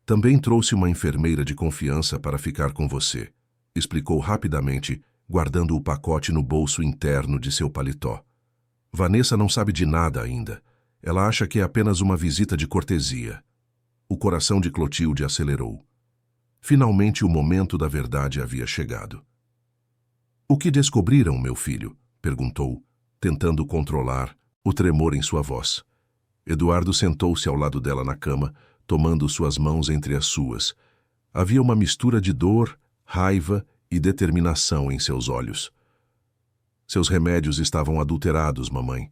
Speaker 1: Também trouxe uma enfermeira de confiança para ficar com você, explicou rapidamente, guardando o pacote no bolso interno de seu paletó. Vanessa não sabe de nada ainda. Ela acha que é apenas uma visita de cortesia. O coração de Clotilde acelerou. Finalmente o momento da verdade havia chegado. O que descobriram, meu filho? Perguntou, tentando controlar o tremor em sua voz. Eduardo sentou-se ao lado dela na cama, tomando suas mãos entre as suas. Havia uma mistura de dor, raiva e determinação em seus olhos. Seus remédios estavam adulterados, mamãe.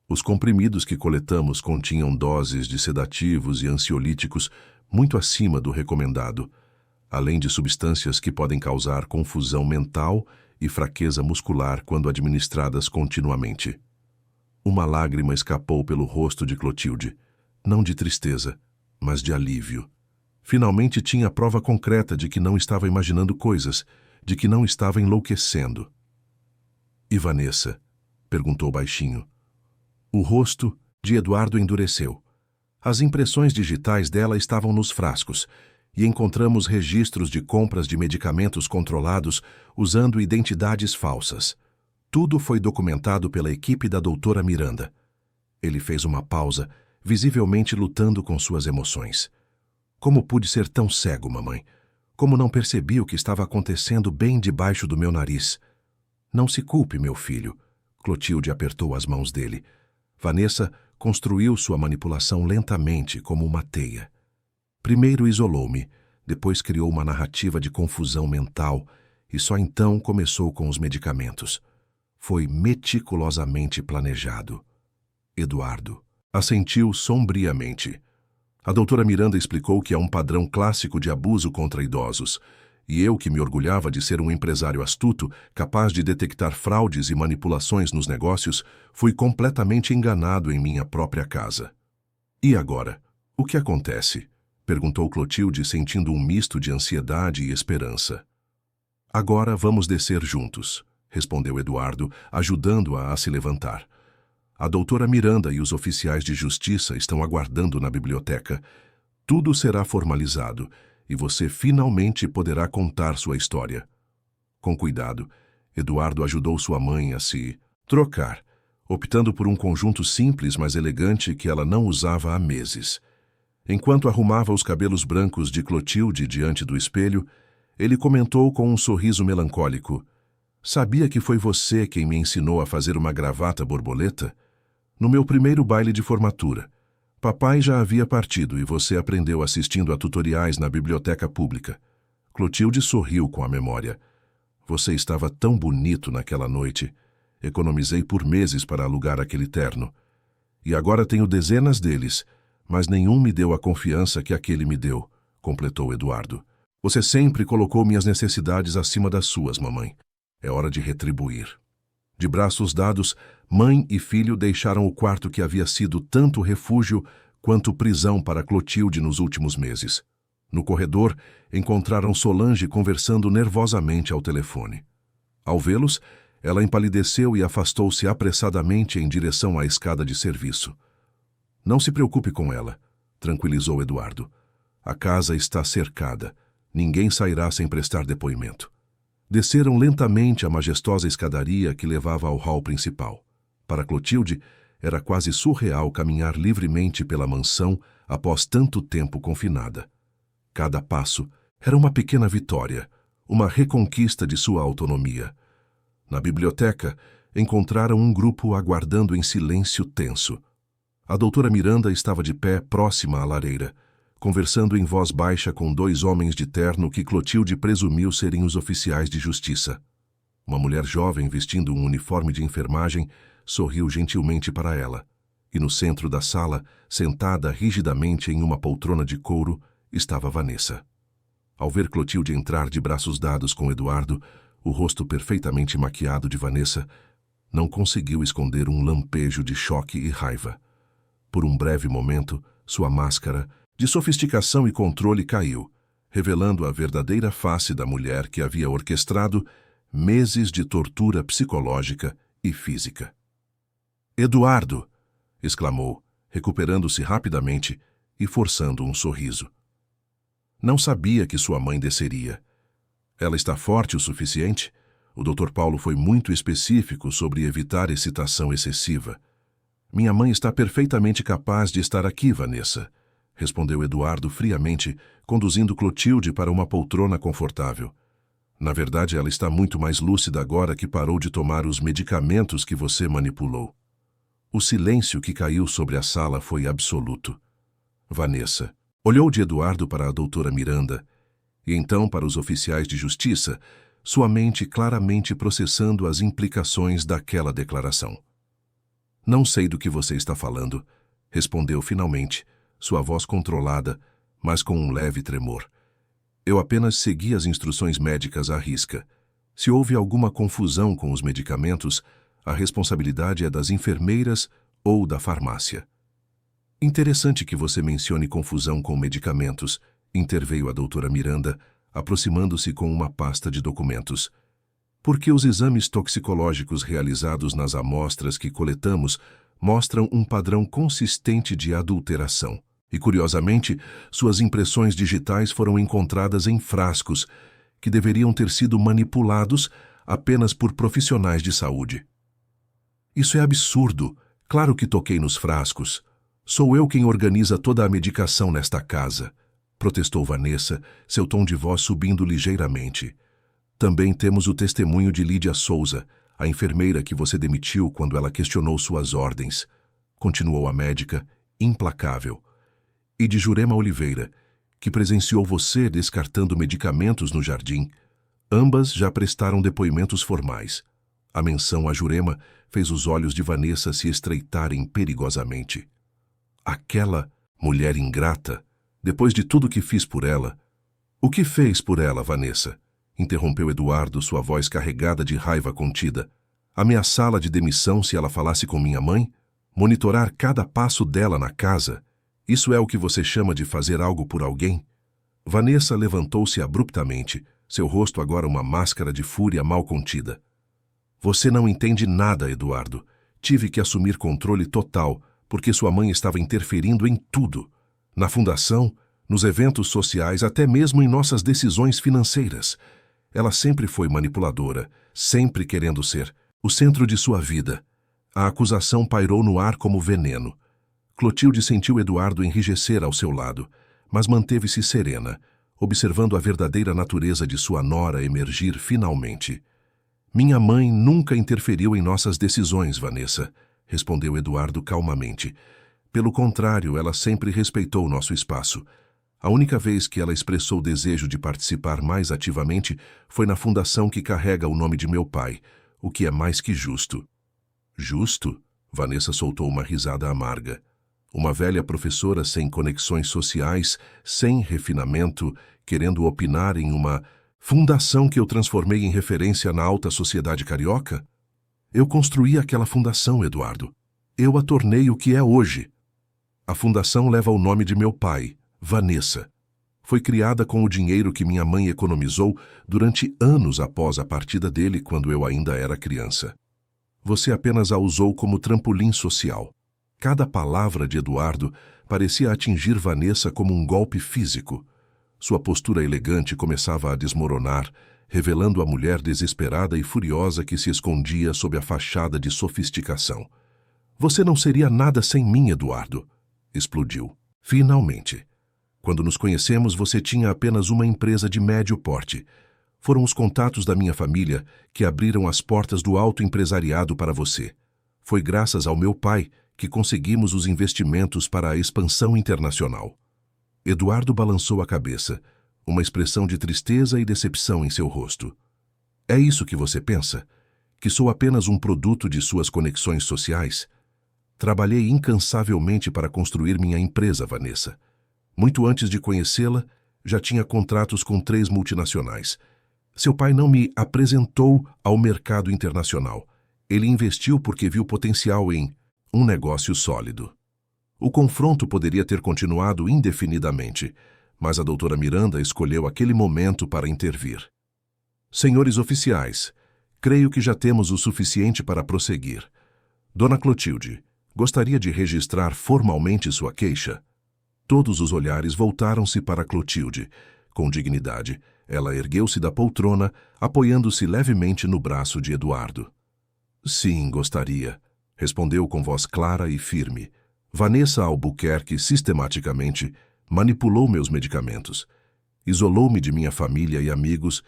Speaker 1: Os comprimidos que coletamos continham doses de sedativos e ansiolíticos muito acima do recomendado, além de substâncias que podem causar confusão mental e fraqueza muscular quando administradas continuamente. Uma lágrima escapou pelo rosto de Clotilde, não de tristeza, mas de alívio. Finalmente tinha prova concreta de que não estava imaginando coisas, de que não estava enlouquecendo. E Vanessa? Perguntou baixinho. O rosto de Eduardo endureceu. As impressões digitais dela estavam nos frascos, e encontramos registros de compras de medicamentos controlados usando identidades falsas. Tudo foi documentado pela equipe da doutora Miranda. Ele fez uma pausa, visivelmente lutando com suas emoções. Como pude ser tão cego, mamãe? Como não percebi o que estava acontecendo bem debaixo do meu nariz? Não se culpe, meu filho. Clotilde apertou as mãos dele. Vanessa construiu sua manipulação lentamente, como uma teia. Primeiro isolou-me, depois criou uma narrativa de confusão mental e só então começou com os medicamentos. Foi meticulosamente planejado. Eduardo assentiu sombriamente. A doutora Miranda explicou que é um padrão clássico de abuso contra idosos, e eu, que me orgulhava de ser um empresário astuto, capaz de detectar fraudes e manipulações nos negócios, fui completamente enganado em minha própria casa. E agora? O que acontece? Perguntou Clotilde, sentindo um misto de ansiedade e esperança. Agora vamos descer juntos, respondeu Eduardo, ajudando-a a se levantar. A doutora Miranda e os oficiais de justiça estão aguardando na biblioteca. Tudo será formalizado e você finalmente poderá contar sua história. Com cuidado, Eduardo ajudou sua mãe a se trocar, optando por um conjunto simples, mas elegante que ela não usava há meses. Enquanto arrumava os cabelos brancos de Clotilde diante do espelho, ele comentou com um sorriso melancólico: "Sabia que foi você quem me ensinou a fazer uma gravata borboleta? No meu primeiro baile de formatura. Papai já havia partido e você aprendeu assistindo a tutoriais na biblioteca pública." Clotilde sorriu com a memória. "Você estava tão bonito naquela noite. Economizei por meses para alugar aquele terno. E agora tenho dezenas deles, mas nenhum me deu a confiança que aquele me deu", completou Eduardo. "Você sempre colocou minhas necessidades acima das suas, mamãe. É hora de retribuir." De braços dados, mãe e filho deixaram o quarto que havia sido tanto refúgio quanto prisão para Clotilde nos últimos meses. No corredor, encontraram Solange conversando nervosamente ao telefone. Ao vê-los, ela empalideceu e afastou-se apressadamente em direção à escada de serviço. "Não se preocupe com ela", tranquilizou Eduardo. "A casa está cercada. Ninguém sairá sem prestar depoimento." Desceram lentamente a majestosa escadaria que levava ao hall principal. Para Clotilde, era quase surreal caminhar livremente pela mansão após tanto tempo confinada. Cada passo era uma pequena vitória, uma reconquista de sua autonomia. Na biblioteca, encontraram um grupo aguardando em silêncio tenso. A doutora Miranda estava de pé próxima à lareira, conversando em voz baixa com dois homens de terno que Clotilde presumiu serem os oficiais de justiça. Uma mulher jovem vestindo um uniforme de enfermagem sorriu gentilmente para ela, e no centro da sala, sentada rigidamente em uma poltrona de couro, estava Vanessa. Ao ver Clotilde entrar de braços dados com Eduardo, o rosto perfeitamente maquiado de Vanessa não conseguiu esconder um lampejo de choque e raiva. Por um breve momento, sua máscara de sofisticação e controle caiu, revelando a verdadeira face da mulher que havia orquestrado meses de tortura psicológica e física. "Eduardo!" exclamou, recuperando-se rapidamente e forçando um sorriso. Não sabia que sua mãe desceria. Ela está forte o suficiente? O Dr. Paulo foi muito específico sobre evitar excitação excessiva. Minha mãe está perfeitamente capaz de estar aqui, Vanessa, respondeu Eduardo friamente, conduzindo Clotilde para uma poltrona confortável. Na verdade, ela está muito mais lúcida agora que parou de tomar os medicamentos que você manipulou. O silêncio que caiu sobre a sala foi absoluto. Vanessa olhou de Eduardo para a doutora Miranda, e então para os oficiais de justiça, sua mente claramente processando as implicações daquela declaração. Não sei do que você está falando, respondeu finalmente, sua voz controlada, mas com um leve tremor. Eu apenas segui as instruções médicas à risca. Se houve alguma confusão com os medicamentos, a responsabilidade é das enfermeiras ou da farmácia. Interessante que você mencione confusão com medicamentos, interveio a doutora Miranda, aproximando-se com uma pasta de documentos. Porque os exames toxicológicos realizados nas amostras que coletamos mostram um padrão consistente de adulteração. E, curiosamente, suas impressões digitais foram encontradas em frascos, que deveriam ter sido manipulados apenas por profissionais de saúde. Isso é absurdo. Claro que toquei nos frascos. Sou eu quem organiza toda a medicação nesta casa, protestou Vanessa, seu tom de voz subindo ligeiramente. Também temos o testemunho de Lídia Souza, a enfermeira que você demitiu quando ela questionou suas ordens, continuou a médica, implacável. E de Jurema Oliveira, que presenciou você descartando medicamentos no jardim. Ambas já prestaram depoimentos formais. A menção a Jurema fez os olhos de Vanessa se estreitarem perigosamente. Aquela mulher ingrata, depois de tudo que fiz por ela. O que fez por ela, Vanessa? Interrompeu Eduardo, sua voz carregada de raiva contida. Ameaçá-la de demissão se ela falasse com minha mãe? Monitorar cada passo dela na casa? Isso é o que você chama de fazer algo por alguém? Vanessa levantou-se abruptamente, seu rosto agora uma máscara de fúria mal contida. Você não entende nada, Eduardo. Tive que assumir controle total, porque sua mãe estava interferindo em tudo. Na fundação, nos eventos sociais, até mesmo em nossas decisões financeiras. Ela sempre foi manipuladora, sempre querendo ser o centro de sua vida. A acusação pairou no ar como veneno. Clotilde sentiu Eduardo enrijecer ao seu lado, mas manteve-se serena, observando a verdadeira natureza de sua nora emergir finalmente. Minha mãe nunca interferiu em nossas decisões, Vanessa, respondeu Eduardo calmamente. Pelo contrário, ela sempre respeitou nosso espaço. A única vez que ela expressou desejo de participar mais ativamente foi na fundação que carrega o nome de meu pai, o que é mais que justo. Justo? Vanessa soltou uma risada amarga. Uma velha professora sem conexões sociais, sem refinamento, querendo opinar em uma fundação que eu transformei em referência na alta sociedade carioca? Eu construí aquela fundação, Eduardo. Eu a tornei o que é hoje. A fundação leva o nome de meu pai, Vanessa. Foi criada com o dinheiro que minha mãe economizou durante anos após a partida dele quando eu ainda era criança. Você apenas a usou como trampolim social. Cada palavra de Eduardo parecia atingir Vanessa como um golpe físico. Sua postura elegante começava a desmoronar, revelando a mulher desesperada e furiosa que se escondia sob a fachada de sofisticação. Você não seria nada sem mim, Eduardo, explodiu. Finalmente. Quando nos conhecemos, você tinha apenas uma empresa de médio porte. Foram os contatos da minha família que abriram as portas do alto empresariado para você. Foi graças ao meu pai que conseguimos os investimentos para a expansão internacional. Eduardo balançou a cabeça, uma expressão de tristeza e decepção em seu rosto. É isso que você pensa? Que sou apenas um produto de suas conexões sociais? Trabalhei incansavelmente para construir minha empresa, Vanessa. Muito antes de conhecê-la, já tinha contratos com 3 multinacionais. Seu pai não me apresentou ao mercado internacional. Ele investiu porque viu potencial em um negócio sólido. O confronto poderia ter continuado indefinidamente, mas a doutora Miranda escolheu aquele momento para intervir. Senhores oficiais, creio que já temos o suficiente para prosseguir. Dona Clotilde, gostaria de registrar formalmente sua queixa? Todos os olhares voltaram-se para Clotilde, Com dignidade, ela ergueu-se da poltrona, apoiando-se levemente no braço de Eduardo. Sim, gostaria, respondeu com voz clara e firme. Vanessa Albuquerque sistematicamente manipulou meus medicamentos, isolou-me de minha família e amigos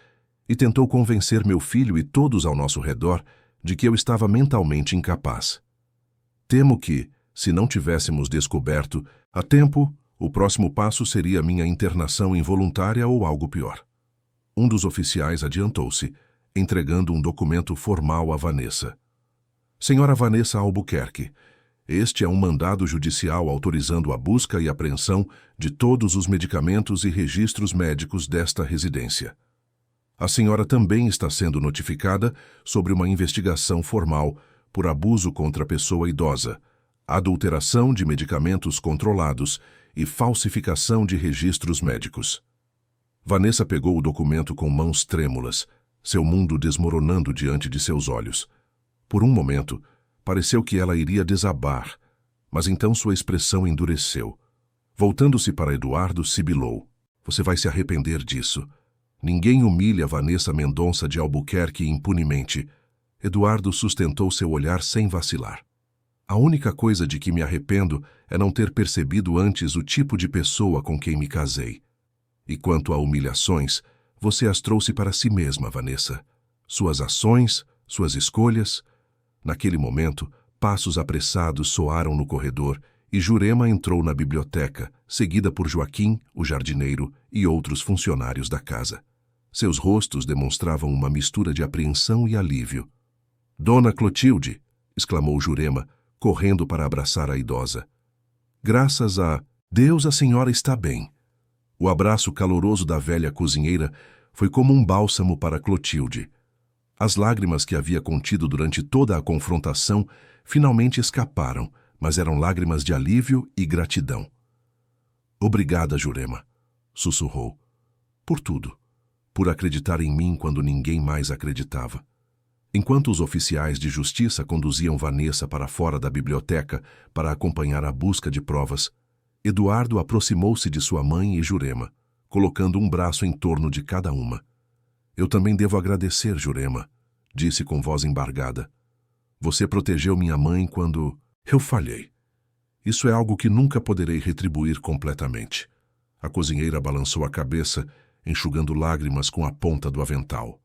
Speaker 1: e tentou convencer meu filho e todos ao nosso redor de que eu estava mentalmente incapaz. Temo que, se não tivéssemos descoberto a tempo, o próximo passo seria minha internação involuntária ou algo pior. Um dos oficiais adiantou-se, entregando um documento formal a Vanessa. Senhora Vanessa Albuquerque, este é um mandado judicial autorizando a busca e apreensão de todos os medicamentos e registros médicos desta residência. A senhora também está sendo notificada sobre uma investigação formal por abuso contra pessoa idosa, adulteração de medicamentos controlados e falsificação de registros médicos. Vanessa pegou o documento com mãos trêmulas, seu mundo desmoronando diante de seus olhos. Por um momento, pareceu que ela iria desabar, mas então sua expressão endureceu. Voltando-se para Eduardo, sibilou. Você vai se arrepender disso. Ninguém humilha Vanessa Mendonça de Albuquerque impunemente. Eduardo sustentou seu olhar sem vacilar. A única coisa de que me arrependo é não ter percebido antes o tipo de pessoa com quem me casei. E quanto a humilhações, você as trouxe para si mesma, Vanessa. Suas ações, suas escolhas. Naquele momento, passos apressados soaram no corredor e Jurema entrou na biblioteca, seguida por Joaquim, o jardineiro, e outros funcionários da casa. Seus rostos demonstravam uma mistura de apreensão e alívio. Dona Clotilde, exclamou Jurema, correndo para abraçar a idosa. Graças a Deus a senhora está bem. O abraço caloroso da velha cozinheira foi como um bálsamo para Clotilde. As lágrimas que havia contido durante toda a confrontação finalmente escaparam, mas eram lágrimas de alívio e gratidão. Obrigada, Jurema, sussurrou. Por tudo. Por acreditar em mim quando ninguém mais acreditava. Enquanto os oficiais de justiça conduziam Vanessa para fora da biblioteca para acompanhar a busca de provas, Eduardo aproximou-se de sua mãe e Jurema, colocando um braço em torno de cada uma. Eu também devo agradecer, Jurema, disse com voz embargada. Você protegeu minha mãe quando eu falhei. Isso é algo que nunca poderei retribuir completamente. A cozinheira balançou a cabeça, enxugando lágrimas com a ponta do avental.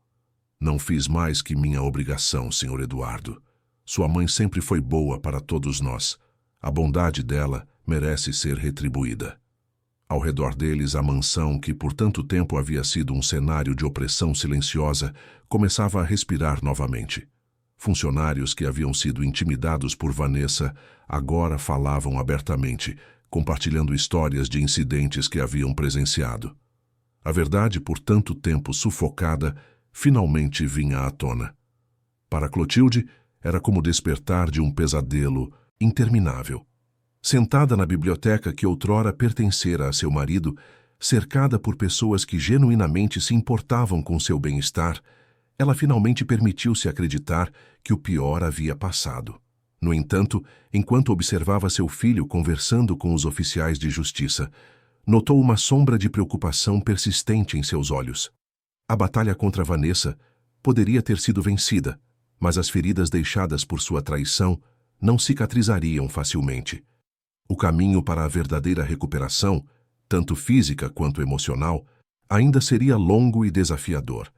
Speaker 1: Não fiz mais que minha obrigação, Sr. Eduardo. Sua mãe sempre foi boa para todos nós. A bondade dela merece ser retribuída. Ao redor deles, a mansão, que por tanto tempo havia sido um cenário de opressão silenciosa, começava a respirar novamente. Funcionários que haviam sido intimidados por Vanessa agora falavam abertamente, compartilhando histórias de incidentes que haviam presenciado. A verdade, por tanto tempo sufocada, finalmente vinha à tona. Para Clotilde, era como despertar de um pesadelo interminável. Sentada na biblioteca que outrora pertencera a seu marido, cercada por pessoas que genuinamente se importavam com seu bem-estar, ela finalmente permitiu-se acreditar que o pior havia passado. No entanto, enquanto observava seu filho conversando com os oficiais de justiça, notou uma sombra de preocupação persistente em seus olhos. A batalha contra Vanessa poderia ter sido vencida, mas as feridas deixadas por sua traição não cicatrizariam facilmente. O caminho para a verdadeira recuperação, tanto física quanto emocional, ainda seria longo e desafiador.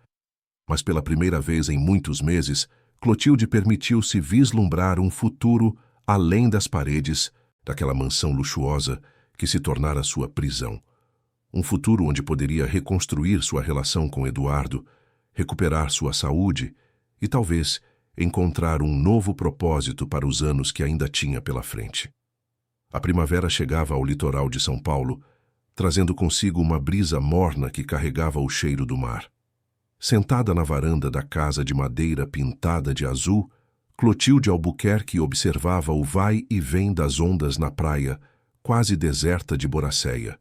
Speaker 1: Mas pela primeira vez em muitos meses, Clotilde permitiu-se vislumbrar um futuro além das paredes daquela mansão luxuosa que se tornara sua prisão. Um futuro onde poderia reconstruir sua relação com Eduardo, recuperar sua saúde e, talvez, encontrar um novo propósito para os anos que ainda tinha pela frente. A primavera chegava ao litoral de São Paulo, trazendo consigo uma brisa morna que carregava o cheiro do mar. Sentada na varanda da casa de madeira pintada de azul, Clotilde Albuquerque observava o vai e vem das ondas na praia, quase deserta de Boracéia.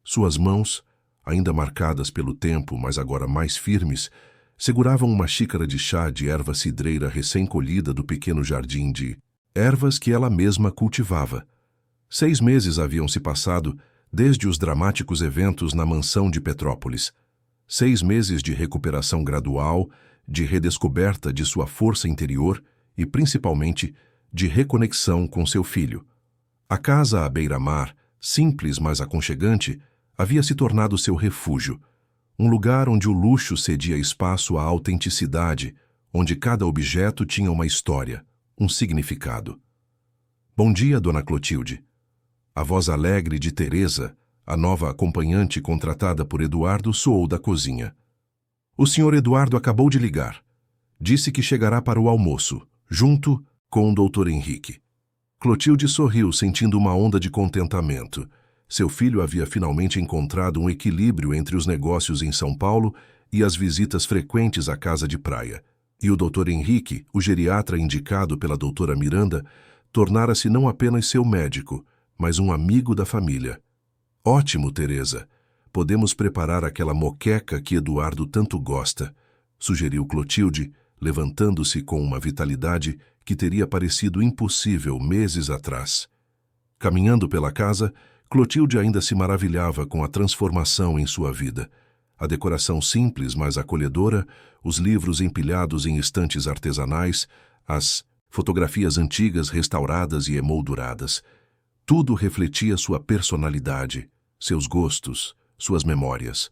Speaker 1: Suas mãos, ainda marcadas pelo tempo, mas agora mais firmes, seguravam uma xícara de chá de erva cidreira recém-colhida do pequeno jardim de ervas que ela mesma cultivava. 6 meses haviam se passado desde os dramáticos eventos na mansão de Petrópolis. 6 meses de recuperação gradual, de redescoberta de sua força interior e, principalmente, de reconexão com seu filho. A casa à beira-mar, simples mas aconchegante, havia se tornado seu refúgio, um lugar onde o luxo cedia espaço à autenticidade, onde cada objeto tinha uma história, um significado. Bom dia, Dona Clotilde. A voz alegre de Teresa, a nova acompanhante contratada por Eduardo, soou da cozinha. O Sr. Eduardo acabou de ligar. Disse que chegará para o almoço, junto com o Dr. Henrique. Clotilde sorriu, sentindo uma onda de contentamento. Seu filho havia finalmente encontrado um equilíbrio entre os negócios em São Paulo e as visitas frequentes à casa de praia. E o Dr. Henrique, o geriatra indicado pela doutora Miranda, tornara-se não apenas seu médico, mas um amigo da família. Ótimo, Teresa. Podemos preparar aquela moqueca que Eduardo tanto gosta, sugeriu Clotilde, levantando-se com uma vitalidade que teria parecido impossível meses atrás. Caminhando pela casa, Clotilde ainda se maravilhava com a transformação em sua vida. A decoração simples, mas acolhedora, os livros empilhados em estantes artesanais, as fotografias antigas restauradas e emolduradas. Tudo refletia sua personalidade, seus gostos, suas memórias.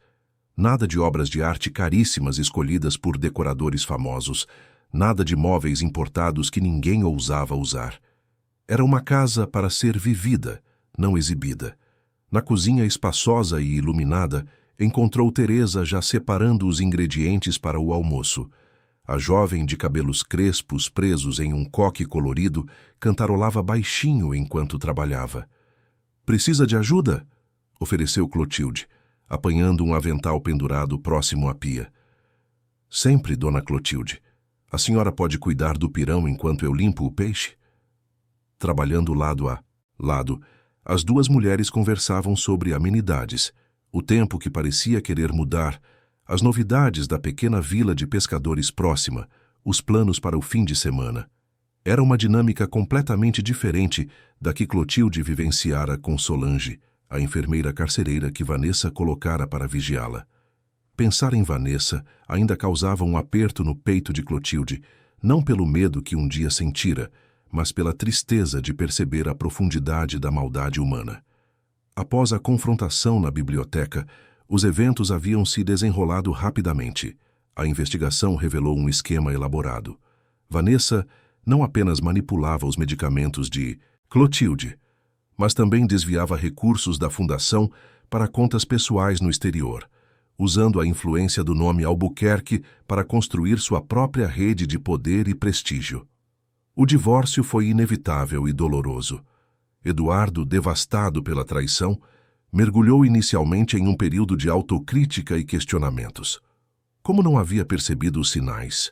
Speaker 1: Nada de obras de arte caríssimas escolhidas por decoradores famosos, nada de móveis importados que ninguém ousava usar. Era uma casa para ser vivida, não exibida. Na cozinha espaçosa e iluminada, encontrou Teresa já separando os ingredientes para o almoço. A jovem de cabelos crespos presos em um coque colorido cantarolava baixinho enquanto trabalhava. "Precisa de ajuda?" ofereceu Clotilde, apanhando um avental pendurado próximo à pia. "Sempre, Dona Clotilde. A senhora pode cuidar do pirão enquanto eu limpo o peixe?" Trabalhando lado a lado, as duas mulheres conversavam sobre amenidades, o tempo que parecia querer mudar, as novidades da pequena vila de pescadores próxima, os planos para o fim de semana. Era uma dinâmica completamente diferente da que Clotilde vivenciara com Solange, a enfermeira carcereira que Vanessa colocara para vigiá-la. Pensar em Vanessa ainda causava um aperto no peito de Clotilde, não pelo medo que um dia sentira, mas pela tristeza de perceber a profundidade da maldade humana. Após a confrontação na biblioteca, os eventos haviam se desenrolado rapidamente. A investigação revelou um esquema elaborado. Vanessa não apenas manipulava os medicamentos de Clotilde, mas também desviava recursos da fundação para contas pessoais no exterior, usando a influência do nome Albuquerque para construir sua própria rede de poder e prestígio. O divórcio foi inevitável e doloroso. Eduardo, devastado pela traição, mergulhou inicialmente em um período de autocrítica e questionamentos. Como não havia percebido os sinais?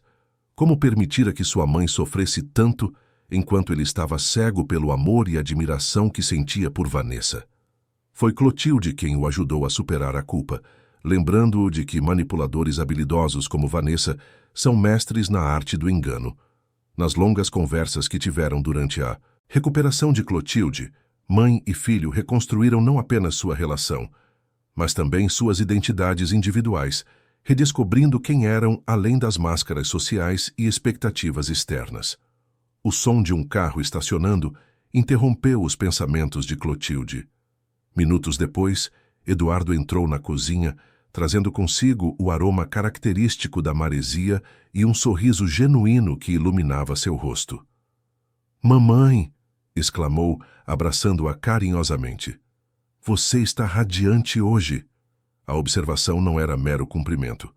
Speaker 1: Como permitira que sua mãe sofresse tanto enquanto ele estava cego pelo amor e admiração que sentia por Vanessa? Foi Clotilde quem o ajudou a superar a culpa, lembrando-o de que manipuladores habilidosos como Vanessa são mestres na arte do engano. Nas longas conversas que tiveram durante a recuperação de Clotilde, mãe e filho reconstruíram não apenas sua relação, mas também suas identidades individuais, redescobrindo quem eram além das máscaras sociais e expectativas externas. O som de um carro estacionando interrompeu os pensamentos de Clotilde. Minutos depois, Eduardo entrou na cozinha, trazendo consigo o aroma característico da maresia e um sorriso genuíno que iluminava seu rosto. "Mamãe!" exclamou, abraçando-a carinhosamente. "Você está radiante hoje." A observação não era mero cumprimento.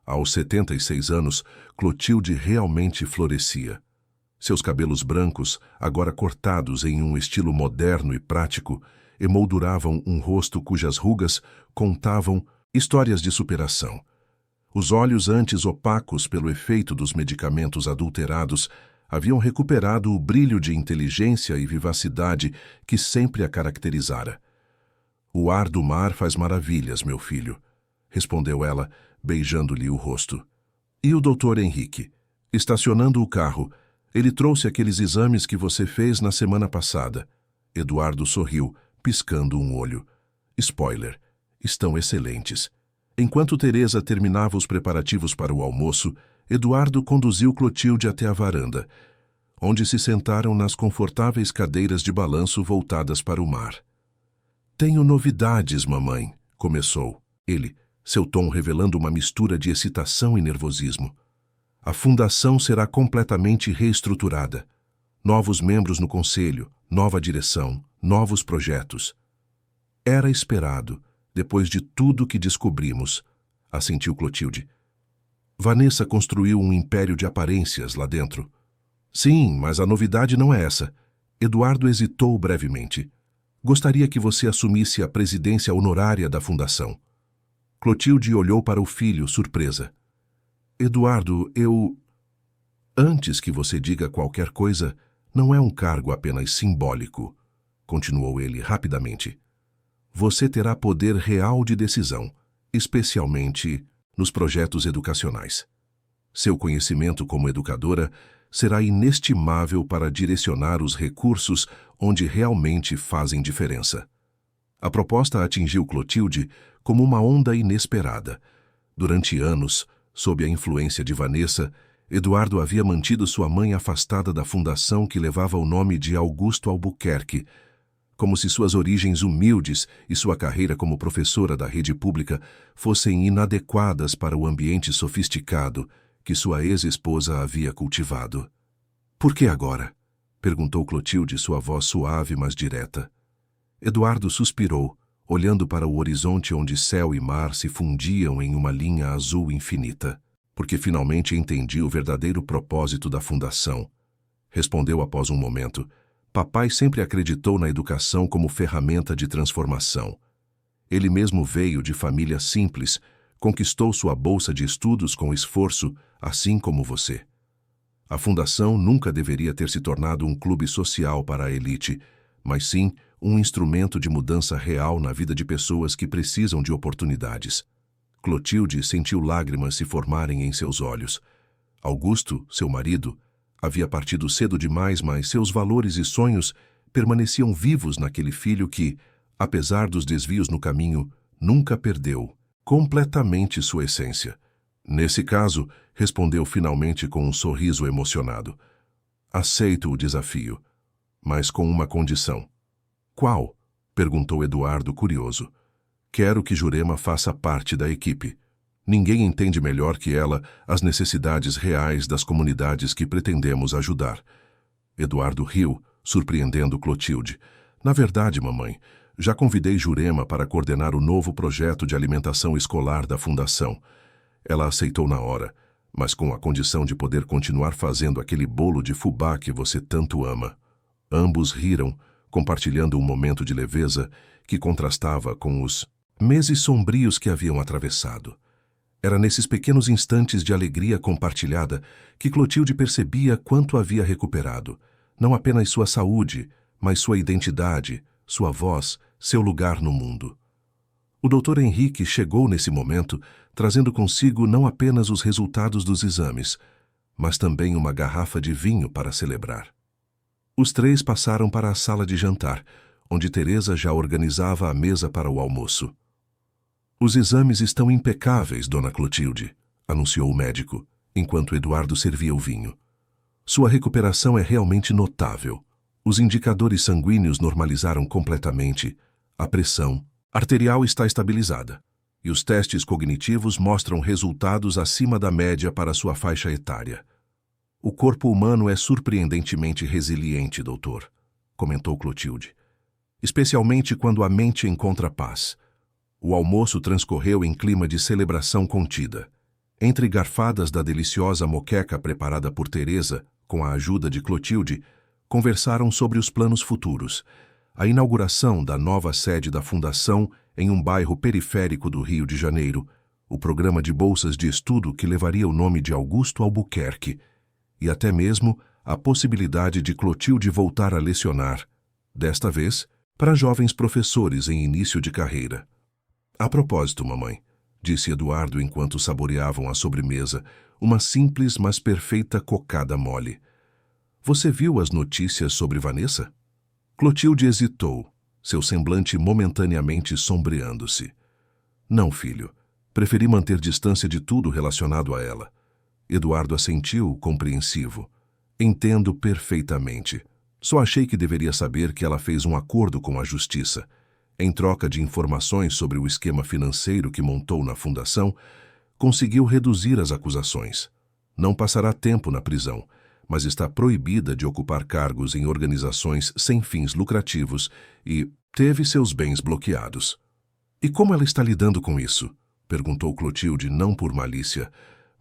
Speaker 1: Aos 76 anos, Clotilde realmente florescia. Seus cabelos brancos, agora cortados em um estilo moderno e prático, emolduravam um rosto cujas rugas contavam histórias de superação. Os olhos, antes opacos pelo efeito dos medicamentos adulterados, haviam recuperado o brilho de inteligência e vivacidade que sempre a caracterizara. "O ar do mar faz maravilhas, meu filho", respondeu ela, beijando-lhe o rosto. "E o Dr. Henrique? Estacionando o carro, ele trouxe aqueles exames que você fez na semana passada." Eduardo sorriu, piscando um olho. Spoiler: estão excelentes. Enquanto Teresa terminava os preparativos para o almoço, Eduardo conduziu Clotilde até a varanda, onde se sentaram nas confortáveis cadeiras de balanço voltadas para o mar. "Tenho novidades, mamãe", começou ele, seu tom revelando uma mistura de excitação e nervosismo. "A fundação será completamente reestruturada. Novos membros no conselho, nova direção, novos projetos." "Era esperado, depois de tudo que descobrimos", assentiu Clotilde. "Vanessa construiu um império de aparências lá dentro." "Sim, mas a novidade não é essa." Eduardo hesitou brevemente. "Gostaria que você assumisse a presidência honorária da fundação." Clotilde olhou para o filho, surpresa. "Eduardo, Antes que você diga qualquer coisa, não é um cargo apenas simbólico", continuou ele rapidamente. "Você terá poder real de decisão, especialmente nos projetos educacionais. Seu conhecimento como educadora será inestimável para direcionar os recursos onde realmente fazem diferença." A proposta atingiu Clotilde como uma onda inesperada. Durante anos, sob a influência de Vanessa, Eduardo havia mantido sua mãe afastada da fundação que levava o nome de Augusto Albuquerque, como se suas origens humildes e sua carreira como professora da rede pública fossem inadequadas para o ambiente sofisticado que sua ex-esposa havia cultivado. "Por que agora?" perguntou Clotilde, sua voz suave, mas direta. Eduardo suspirou, olhando para o horizonte onde céu e mar se fundiam em uma linha azul infinita. "Porque finalmente entendi o verdadeiro propósito da fundação", respondeu após um momento. "Papai sempre acreditou na educação como ferramenta de transformação. Ele mesmo veio de família simples, conquistou sua bolsa de estudos com esforço, assim como você. A fundação nunca deveria ter se tornado um clube social para a elite, mas sim um instrumento de mudança real na vida de pessoas que precisam de oportunidades." Clotilde sentiu lágrimas se formarem em seus olhos. Augusto, seu marido, havia partido cedo demais, mas seus valores e sonhos permaneciam vivos naquele filho que, apesar dos desvios no caminho, nunca perdeu completamente sua essência. "Nesse caso", respondeu finalmente com um sorriso emocionado, "aceito o desafio, mas com uma condição." "Qual?" perguntou Eduardo, curioso. "Quero que Jurema faça parte da equipe. Ninguém entende melhor que ela as necessidades reais das comunidades que pretendemos ajudar." Eduardo riu, surpreendendo Clotilde. "Na verdade, mamãe, já convidei Jurema para coordenar o novo projeto de alimentação escolar da Fundação. Ela aceitou na hora, mas com a condição de poder continuar fazendo aquele bolo de fubá que você tanto ama." Ambos riram, compartilhando um momento de leveza que contrastava com os meses sombrios que haviam atravessado. Era nesses pequenos instantes de alegria compartilhada que Clotilde percebia quanto havia recuperado, não apenas sua saúde, mas sua identidade, sua voz, seu lugar no mundo. O Dr. Henrique chegou nesse momento, trazendo consigo não apenas os resultados dos exames, mas também uma garrafa de vinho para celebrar. Os três passaram para a sala de jantar, onde Teresa já organizava a mesa para o almoço. "Os exames estão impecáveis, Dona Clotilde", anunciou o médico, enquanto Eduardo servia o vinho. "Sua recuperação é realmente notável. Os indicadores sanguíneos normalizaram completamente, a pressão arterial está estabilizada, e os testes cognitivos mostram resultados acima da média para sua faixa etária. O corpo humano é surpreendentemente resiliente, doutor", comentou Clotilde. "Especialmente quando a mente encontra paz." O almoço transcorreu em clima de celebração contida. Entre garfadas da deliciosa moqueca preparada por Teresa, com a ajuda de Clotilde, conversaram sobre os planos futuros, a inauguração da nova sede da Fundação em um bairro periférico do Rio de Janeiro, o programa de bolsas de estudo que levaria o nome de Augusto Albuquerque, e até mesmo a possibilidade de Clotilde voltar a lecionar, desta vez para jovens professores em início de carreira. "A propósito, mamãe", disse Eduardo enquanto saboreavam a sobremesa, uma simples mas perfeita cocada mole. "Você viu as notícias sobre Vanessa?" Clotilde hesitou, seu semblante momentaneamente sombreando-se. Não, filho. Preferi manter distância de tudo relacionado a ela. Eduardo assentiu, compreensivo. Entendo perfeitamente. Só achei que deveria saber que ela fez um acordo com a justiça. Em troca de informações sobre o esquema financeiro que montou na fundação, conseguiu reduzir as acusações. Não passará tempo na prisão, mas está proibida de ocupar cargos em organizações sem fins lucrativos e teve seus bens bloqueados. E como ela está lidando com isso? Perguntou Clotilde, não por malícia,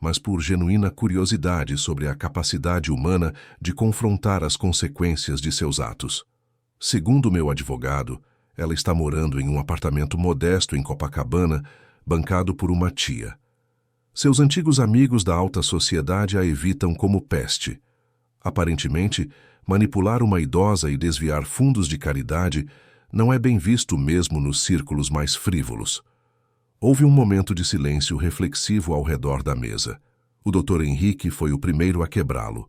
Speaker 1: mas por genuína curiosidade sobre a capacidade humana de confrontar as consequências de seus atos. Segundo meu advogado, ela está morando em um apartamento modesto em Copacabana, bancado por uma tia. Seus antigos amigos da alta sociedade a evitam como peste. Aparentemente, manipular uma idosa e desviar fundos de caridade não é bem visto mesmo nos círculos mais frívolos. Houve um momento de silêncio reflexivo ao redor da mesa. O Dr. Henrique foi o primeiro a quebrá-lo.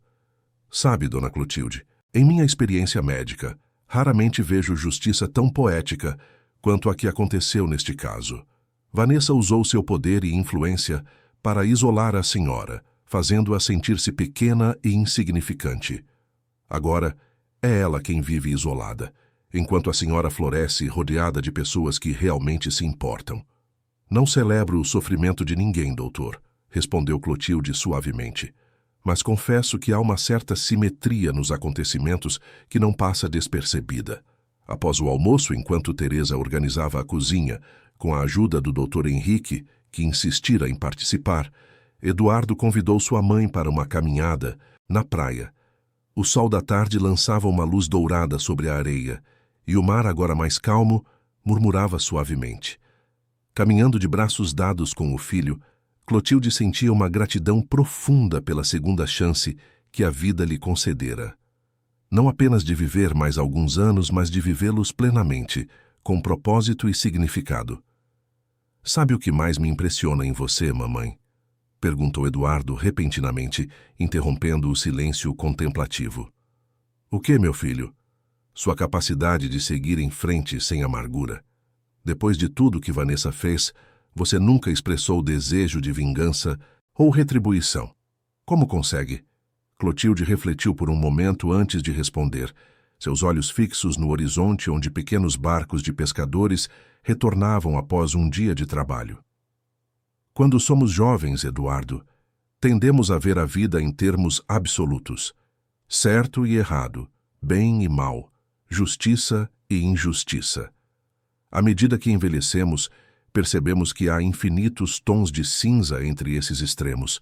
Speaker 1: Sabe, Dona Clotilde, em minha experiência médica, raramente vejo justiça tão poética quanto a que aconteceu neste caso. Vanessa usou seu poder e influência para isolar a senhora, fazendo-a sentir-se pequena e insignificante. Agora, é ela quem vive isolada, enquanto a senhora floresce rodeada de pessoas que realmente se importam. Não celebro o sofrimento de ninguém, doutor, respondeu Clotilde suavemente. Mas confesso que há uma certa simetria nos acontecimentos que não passa despercebida. Após o almoço, enquanto Teresa organizava a cozinha, com a ajuda do Dr. Henrique, que insistira em participar, Eduardo convidou sua mãe para uma caminhada na praia. O sol da tarde lançava uma luz dourada sobre a areia, e o mar, agora mais calmo, murmurava suavemente. Caminhando de braços dados com o filho, Clotilde sentia uma gratidão profunda pela segunda chance que a vida lhe concedera. Não apenas de viver mais alguns anos, mas de vivê-los plenamente, com propósito e significado. Sabe o que mais me impressiona em você, mamãe? Perguntou Eduardo repentinamente, interrompendo o silêncio contemplativo. O que, meu filho? Sua capacidade de seguir em frente sem amargura. Depois de tudo que Vanessa fez, você nunca expressou desejo de vingança ou retribuição. Como consegue? Clotilde refletiu por um momento antes de responder, seus olhos fixos no horizonte onde pequenos barcos de pescadores retornavam após um dia de trabalho. Quando somos jovens, Eduardo, tendemos a ver a vida em termos absolutos. Certo e errado, bem e mal, justiça e injustiça. À medida que envelhecemos, percebemos que há infinitos tons de cinza entre esses extremos.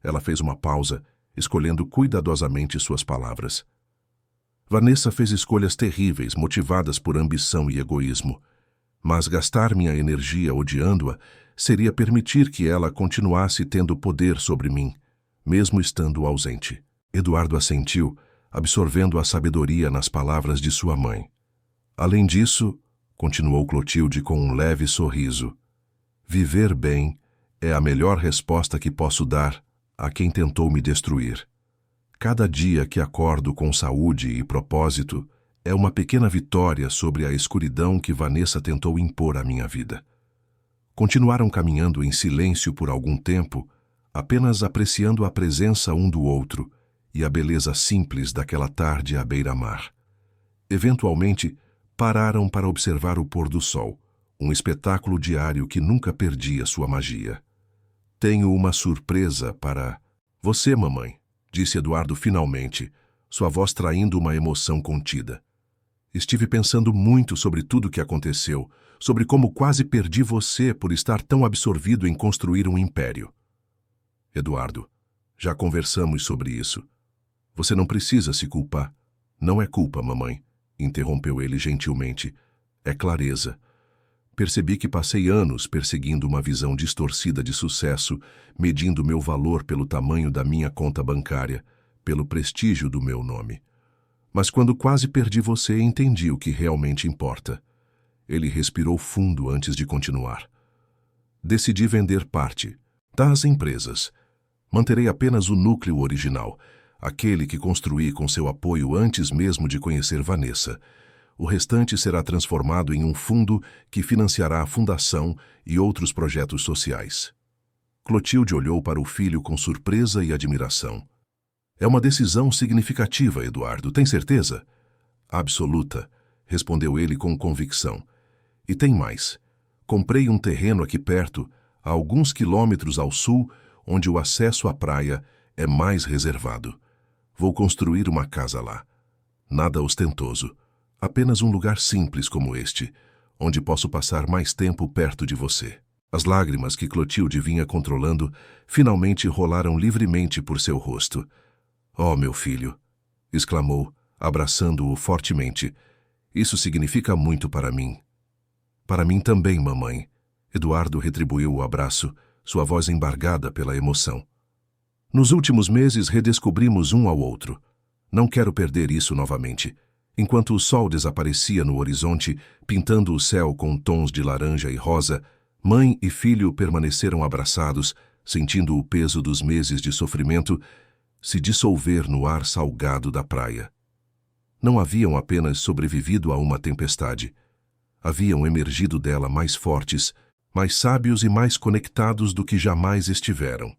Speaker 1: Ela fez uma pausa, escolhendo cuidadosamente suas palavras. Vanessa fez escolhas terríveis, motivadas por ambição e egoísmo. Mas gastar minha energia odiando-a seria permitir que ela continuasse tendo poder sobre mim, mesmo estando ausente. Eduardo assentiu, absorvendo a sabedoria nas palavras de sua mãe. Além disso, continuou Clotilde com um leve sorriso, viver bem é a melhor resposta que posso dar a quem tentou me destruir. Cada dia que acordo com saúde e propósito é uma pequena vitória sobre a escuridão que Vanessa tentou impor à minha vida. Continuaram caminhando em silêncio por algum tempo, apenas apreciando a presença um do outro e a beleza simples daquela tarde à beira-mar. Eventualmente, pararam para observar o pôr do sol, um espetáculo diário que nunca perdia sua magia. Tenho uma surpresa para você, mamãe, disse Eduardo finalmente, sua voz traindo uma emoção contida. Estive pensando muito sobre tudo o que aconteceu, sobre como quase perdi você por estar tão absorvido em construir um império. Eduardo, já conversamos sobre isso. Você não precisa se culpar. Não é culpa, mamãe, interrompeu ele gentilmente. É clareza. Percebi que passei anos perseguindo uma visão distorcida de sucesso, medindo meu valor pelo tamanho da minha conta bancária, pelo prestígio do meu nome. Mas quando quase perdi você, entendi o que realmente importa. Ele respirou fundo antes de continuar. Decidi vender parte das empresas. Manterei apenas o núcleo original, aquele que construí com seu apoio antes mesmo de conhecer Vanessa. O restante será transformado em um fundo que financiará a fundação e outros projetos sociais. Clotilde olhou para o filho com surpresa e admiração. É uma decisão significativa, Eduardo, tem certeza? Absoluta, respondeu ele com convicção. E tem mais. Comprei um terreno aqui perto, a alguns quilômetros ao sul, onde o acesso à praia é mais reservado. Vou construir uma casa lá. Nada ostentoso. Apenas um lugar simples como este, onde posso passar mais tempo perto de você. As lágrimas que Clotilde vinha controlando finalmente rolaram livremente por seu rosto. Oh, meu filho! Exclamou, abraçando-o fortemente. Isso significa muito para mim. Para mim também, mamãe. Eduardo retribuiu o abraço, sua voz embargada pela emoção. Nos últimos meses redescobrimos um ao outro. Não quero perder isso novamente. Enquanto o sol desaparecia no horizonte, pintando o céu com tons de laranja e rosa, mãe e filho permaneceram abraçados, sentindo o peso dos meses de sofrimento se dissolver no ar salgado da praia. Não haviam apenas sobrevivido a uma tempestade. Haviam emergido dela mais fortes, mais sábios e mais conectados do que jamais estiveram.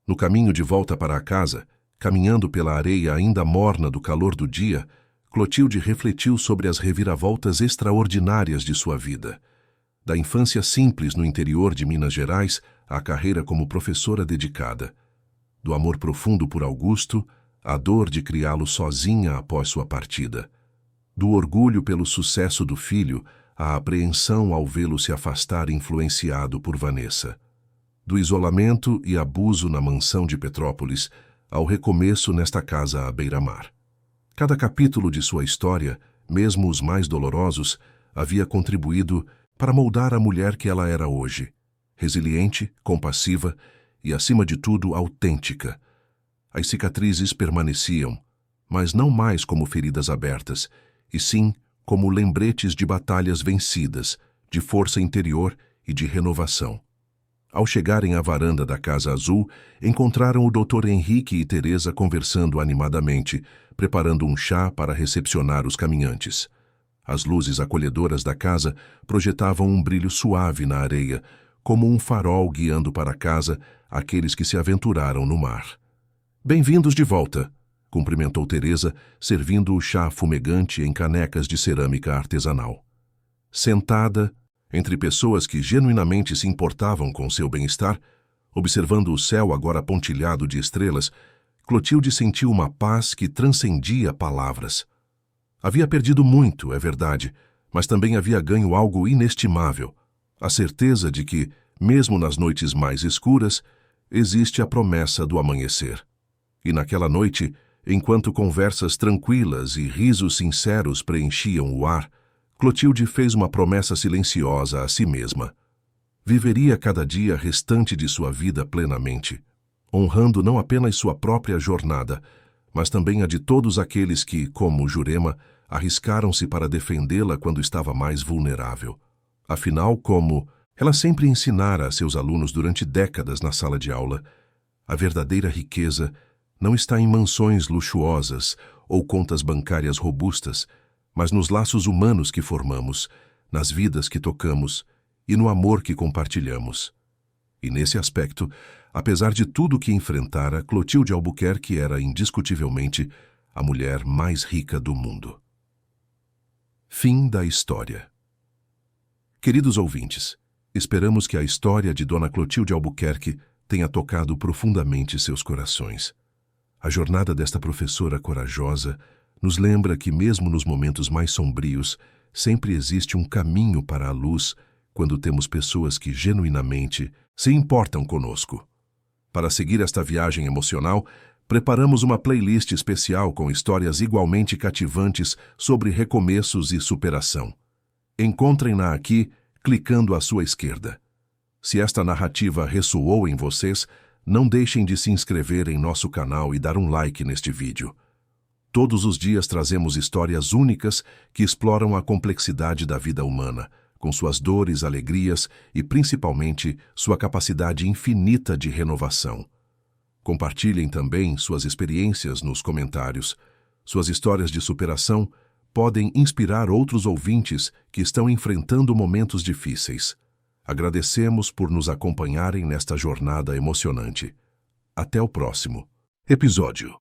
Speaker 1: No caminho de volta para a casa, caminhando pela areia ainda morna do calor do dia, Clotilde refletiu sobre as reviravoltas extraordinárias de sua vida. Da infância simples no interior de Minas Gerais à carreira como professora dedicada. Do amor profundo por Augusto, à dor de criá-lo sozinha após sua partida. Do orgulho pelo sucesso do filho, à apreensão ao vê-lo se afastar influenciado por Vanessa. Do isolamento e abuso na mansão de Petrópolis, ao recomeço nesta casa à beira-mar. Cada capítulo de sua história, mesmo os mais dolorosos, havia contribuído para moldar a mulher que ela era hoje. Resiliente, compassiva e, acima de tudo, autêntica. As cicatrizes permaneciam, mas não mais como feridas abertas, e sim como lembretes de batalhas vencidas, de força interior e de renovação. Ao chegarem à varanda da Casa Azul, encontraram o Dr. Henrique e Teresa conversando animadamente, preparando um chá para recepcionar os caminhantes. As luzes acolhedoras da casa projetavam um brilho suave na areia, como um farol guiando para casa aqueles que se aventuraram no mar. Bem-vindos de volta, cumprimentou Teresa, servindo o chá fumegante em canecas de cerâmica artesanal. Sentada, entre pessoas que genuinamente se importavam com seu bem-estar, observando o céu agora pontilhado de estrelas, Clotilde sentiu uma paz que transcendia palavras. Havia perdido muito, é verdade, mas também havia ganho algo inestimável, a certeza de que, mesmo nas noites mais escuras, existe a promessa do amanhecer. E naquela noite, enquanto conversas tranquilas e risos sinceros preenchiam o ar, Clotilde fez uma promessa silenciosa a si mesma. Viveria cada dia restante de sua vida plenamente, honrando não apenas sua própria jornada, mas também a de todos aqueles que, como Jurema, arriscaram-se para defendê-la quando estava mais vulnerável. Afinal, como ela sempre ensinara a seus alunos durante décadas na sala de aula, a verdadeira riqueza não está em mansões luxuosas ou contas bancárias robustas, mas nos laços humanos que formamos, nas vidas que tocamos e no amor que compartilhamos. E nesse aspecto, apesar de tudo que enfrentara, Clotilde Albuquerque era indiscutivelmente a mulher mais rica do mundo. Fim da história. Queridos ouvintes, esperamos que a história de Dona Clotilde Albuquerque tenha tocado profundamente seus corações. A jornada desta professora corajosa nos lembra que mesmo nos momentos mais sombrios, sempre existe um caminho para a luz quando temos pessoas que genuinamente se importam conosco. Para seguir esta viagem emocional, preparamos uma playlist especial com histórias igualmente cativantes sobre recomeços e superação. Encontrem-na aqui, clicando à sua esquerda. Se esta narrativa ressoou em vocês, não deixem de se inscrever em nosso canal e dar um like neste vídeo. Todos os dias trazemos histórias únicas que exploram a complexidade da vida humana, com suas dores, alegrias e, principalmente, sua capacidade infinita de renovação. Compartilhem também suas experiências nos comentários. Suas histórias de superação podem inspirar outros ouvintes que estão enfrentando momentos difíceis. Agradecemos por nos acompanharem nesta jornada emocionante. Até o próximo episódio.